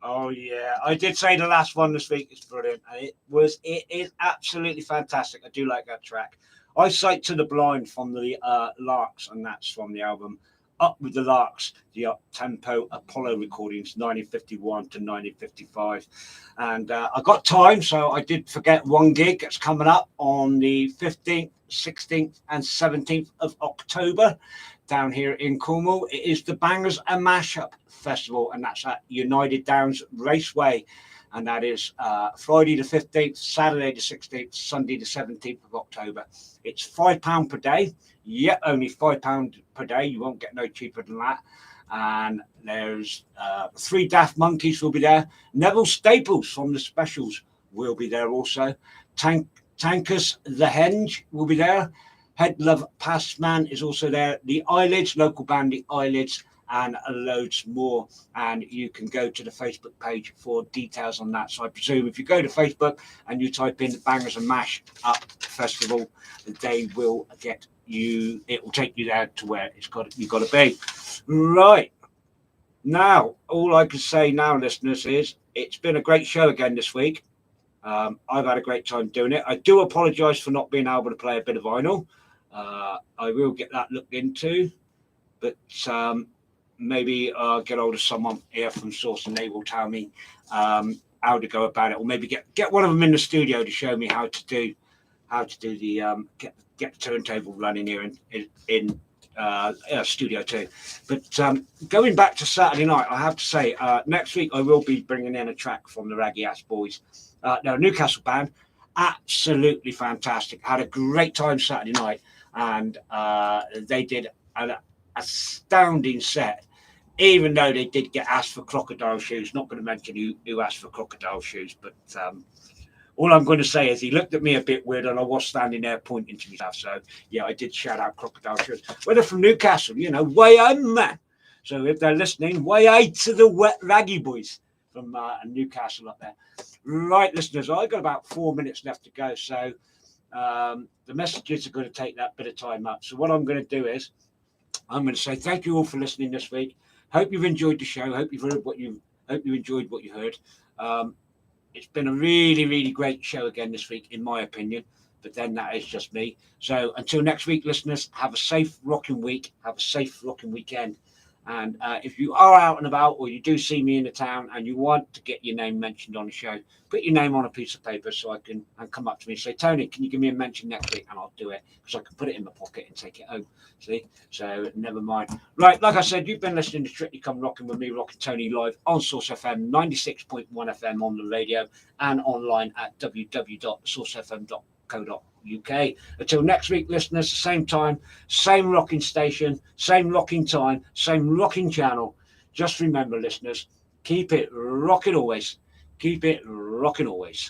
Oh yeah, I did say the last one this week is brilliant, and it is absolutely fantastic. I do like that track. Eyesight to the Blind from the Larks, and that's from the album Up with the Larks, the up-tempo Apollo recordings, 1951 to 1955. And I got time, so I did forget one gig that's coming up on the 15th, 16th and 17th of October down here in Cornwall. It is the Bangers and Mashup Festival, and that's at United Downs Raceway. And that is Friday the 15th, Saturday the 16th, Sunday the 17th of October. It's £5 per day. Yeah, only £5 per day. You won't get no cheaper than that. And there's 3 Daft Monkeys will be there. Neville Staples from the Specials will be there also. Tankus the Henge will be there. Head Love Passman is also there. The Eyelids, local band The Eyelids, and loads more. And you can go to the Facebook page for details on that. So I presume if you go to Facebook and you type in the Bangers and Mash Up Festival, they will get you, it will take you there to where you've got to be. Right. Now, all I can say now, listeners, is it's been a great show again this week. I've had a great time doing it. I do apologise for not being able to play a bit of vinyl. I will get that looked into, but maybe get hold of someone here from Source and they will tell me how to go about it, or maybe get one of them in the studio to show me how to do the get the turntable running here in Studio 2. But going back to Saturday night, I have to say next week I will be bringing in a track from the Raggy Ass Boys. They're a Newcastle band, absolutely fantastic. Had a great time Saturday night, and they did an astounding set. Even though they did get asked for crocodile shoes, not going to mention who asked for crocodile shoes, but all I'm going to say is he looked at me a bit weird, and I was standing there pointing to myself. So yeah, I did shout out crocodile shoes. Well, they're from Newcastle, way on, man. So if they're listening, way out to the wet Raggy Boys from Newcastle up there. Right, listeners, I've got about 4 minutes left to go, so the messages are going to take that bit of time up. So what I'm going to do is I'm going to say thank you all for listening this week. Hope you've enjoyed the show. Hope you enjoyed what you heard. It's been a really, really great show again this week, in my opinion. But then that is just me. So until next week, listeners, have a safe rocking week. Have a safe rocking weekend. And if you are out and about, or you do see me in the town and you want to get your name mentioned on the show, put your name on a piece of paper so I can come up to me and say, Tony, can you give me a mention next week? And I'll do it, because I can put it in my pocket and take it home. See? So never mind. Right, like I said, you've been listening to Strictly Come Rockin' with me, Rockin' Tony, live on Source FM 96.1 FM on the radio and online at www.sourcefm.co.uk. Until next week, listeners, same time, same rocking station, same rocking time, same rocking channel. Just remember, listeners, keep it rocking always. Keep it rocking always.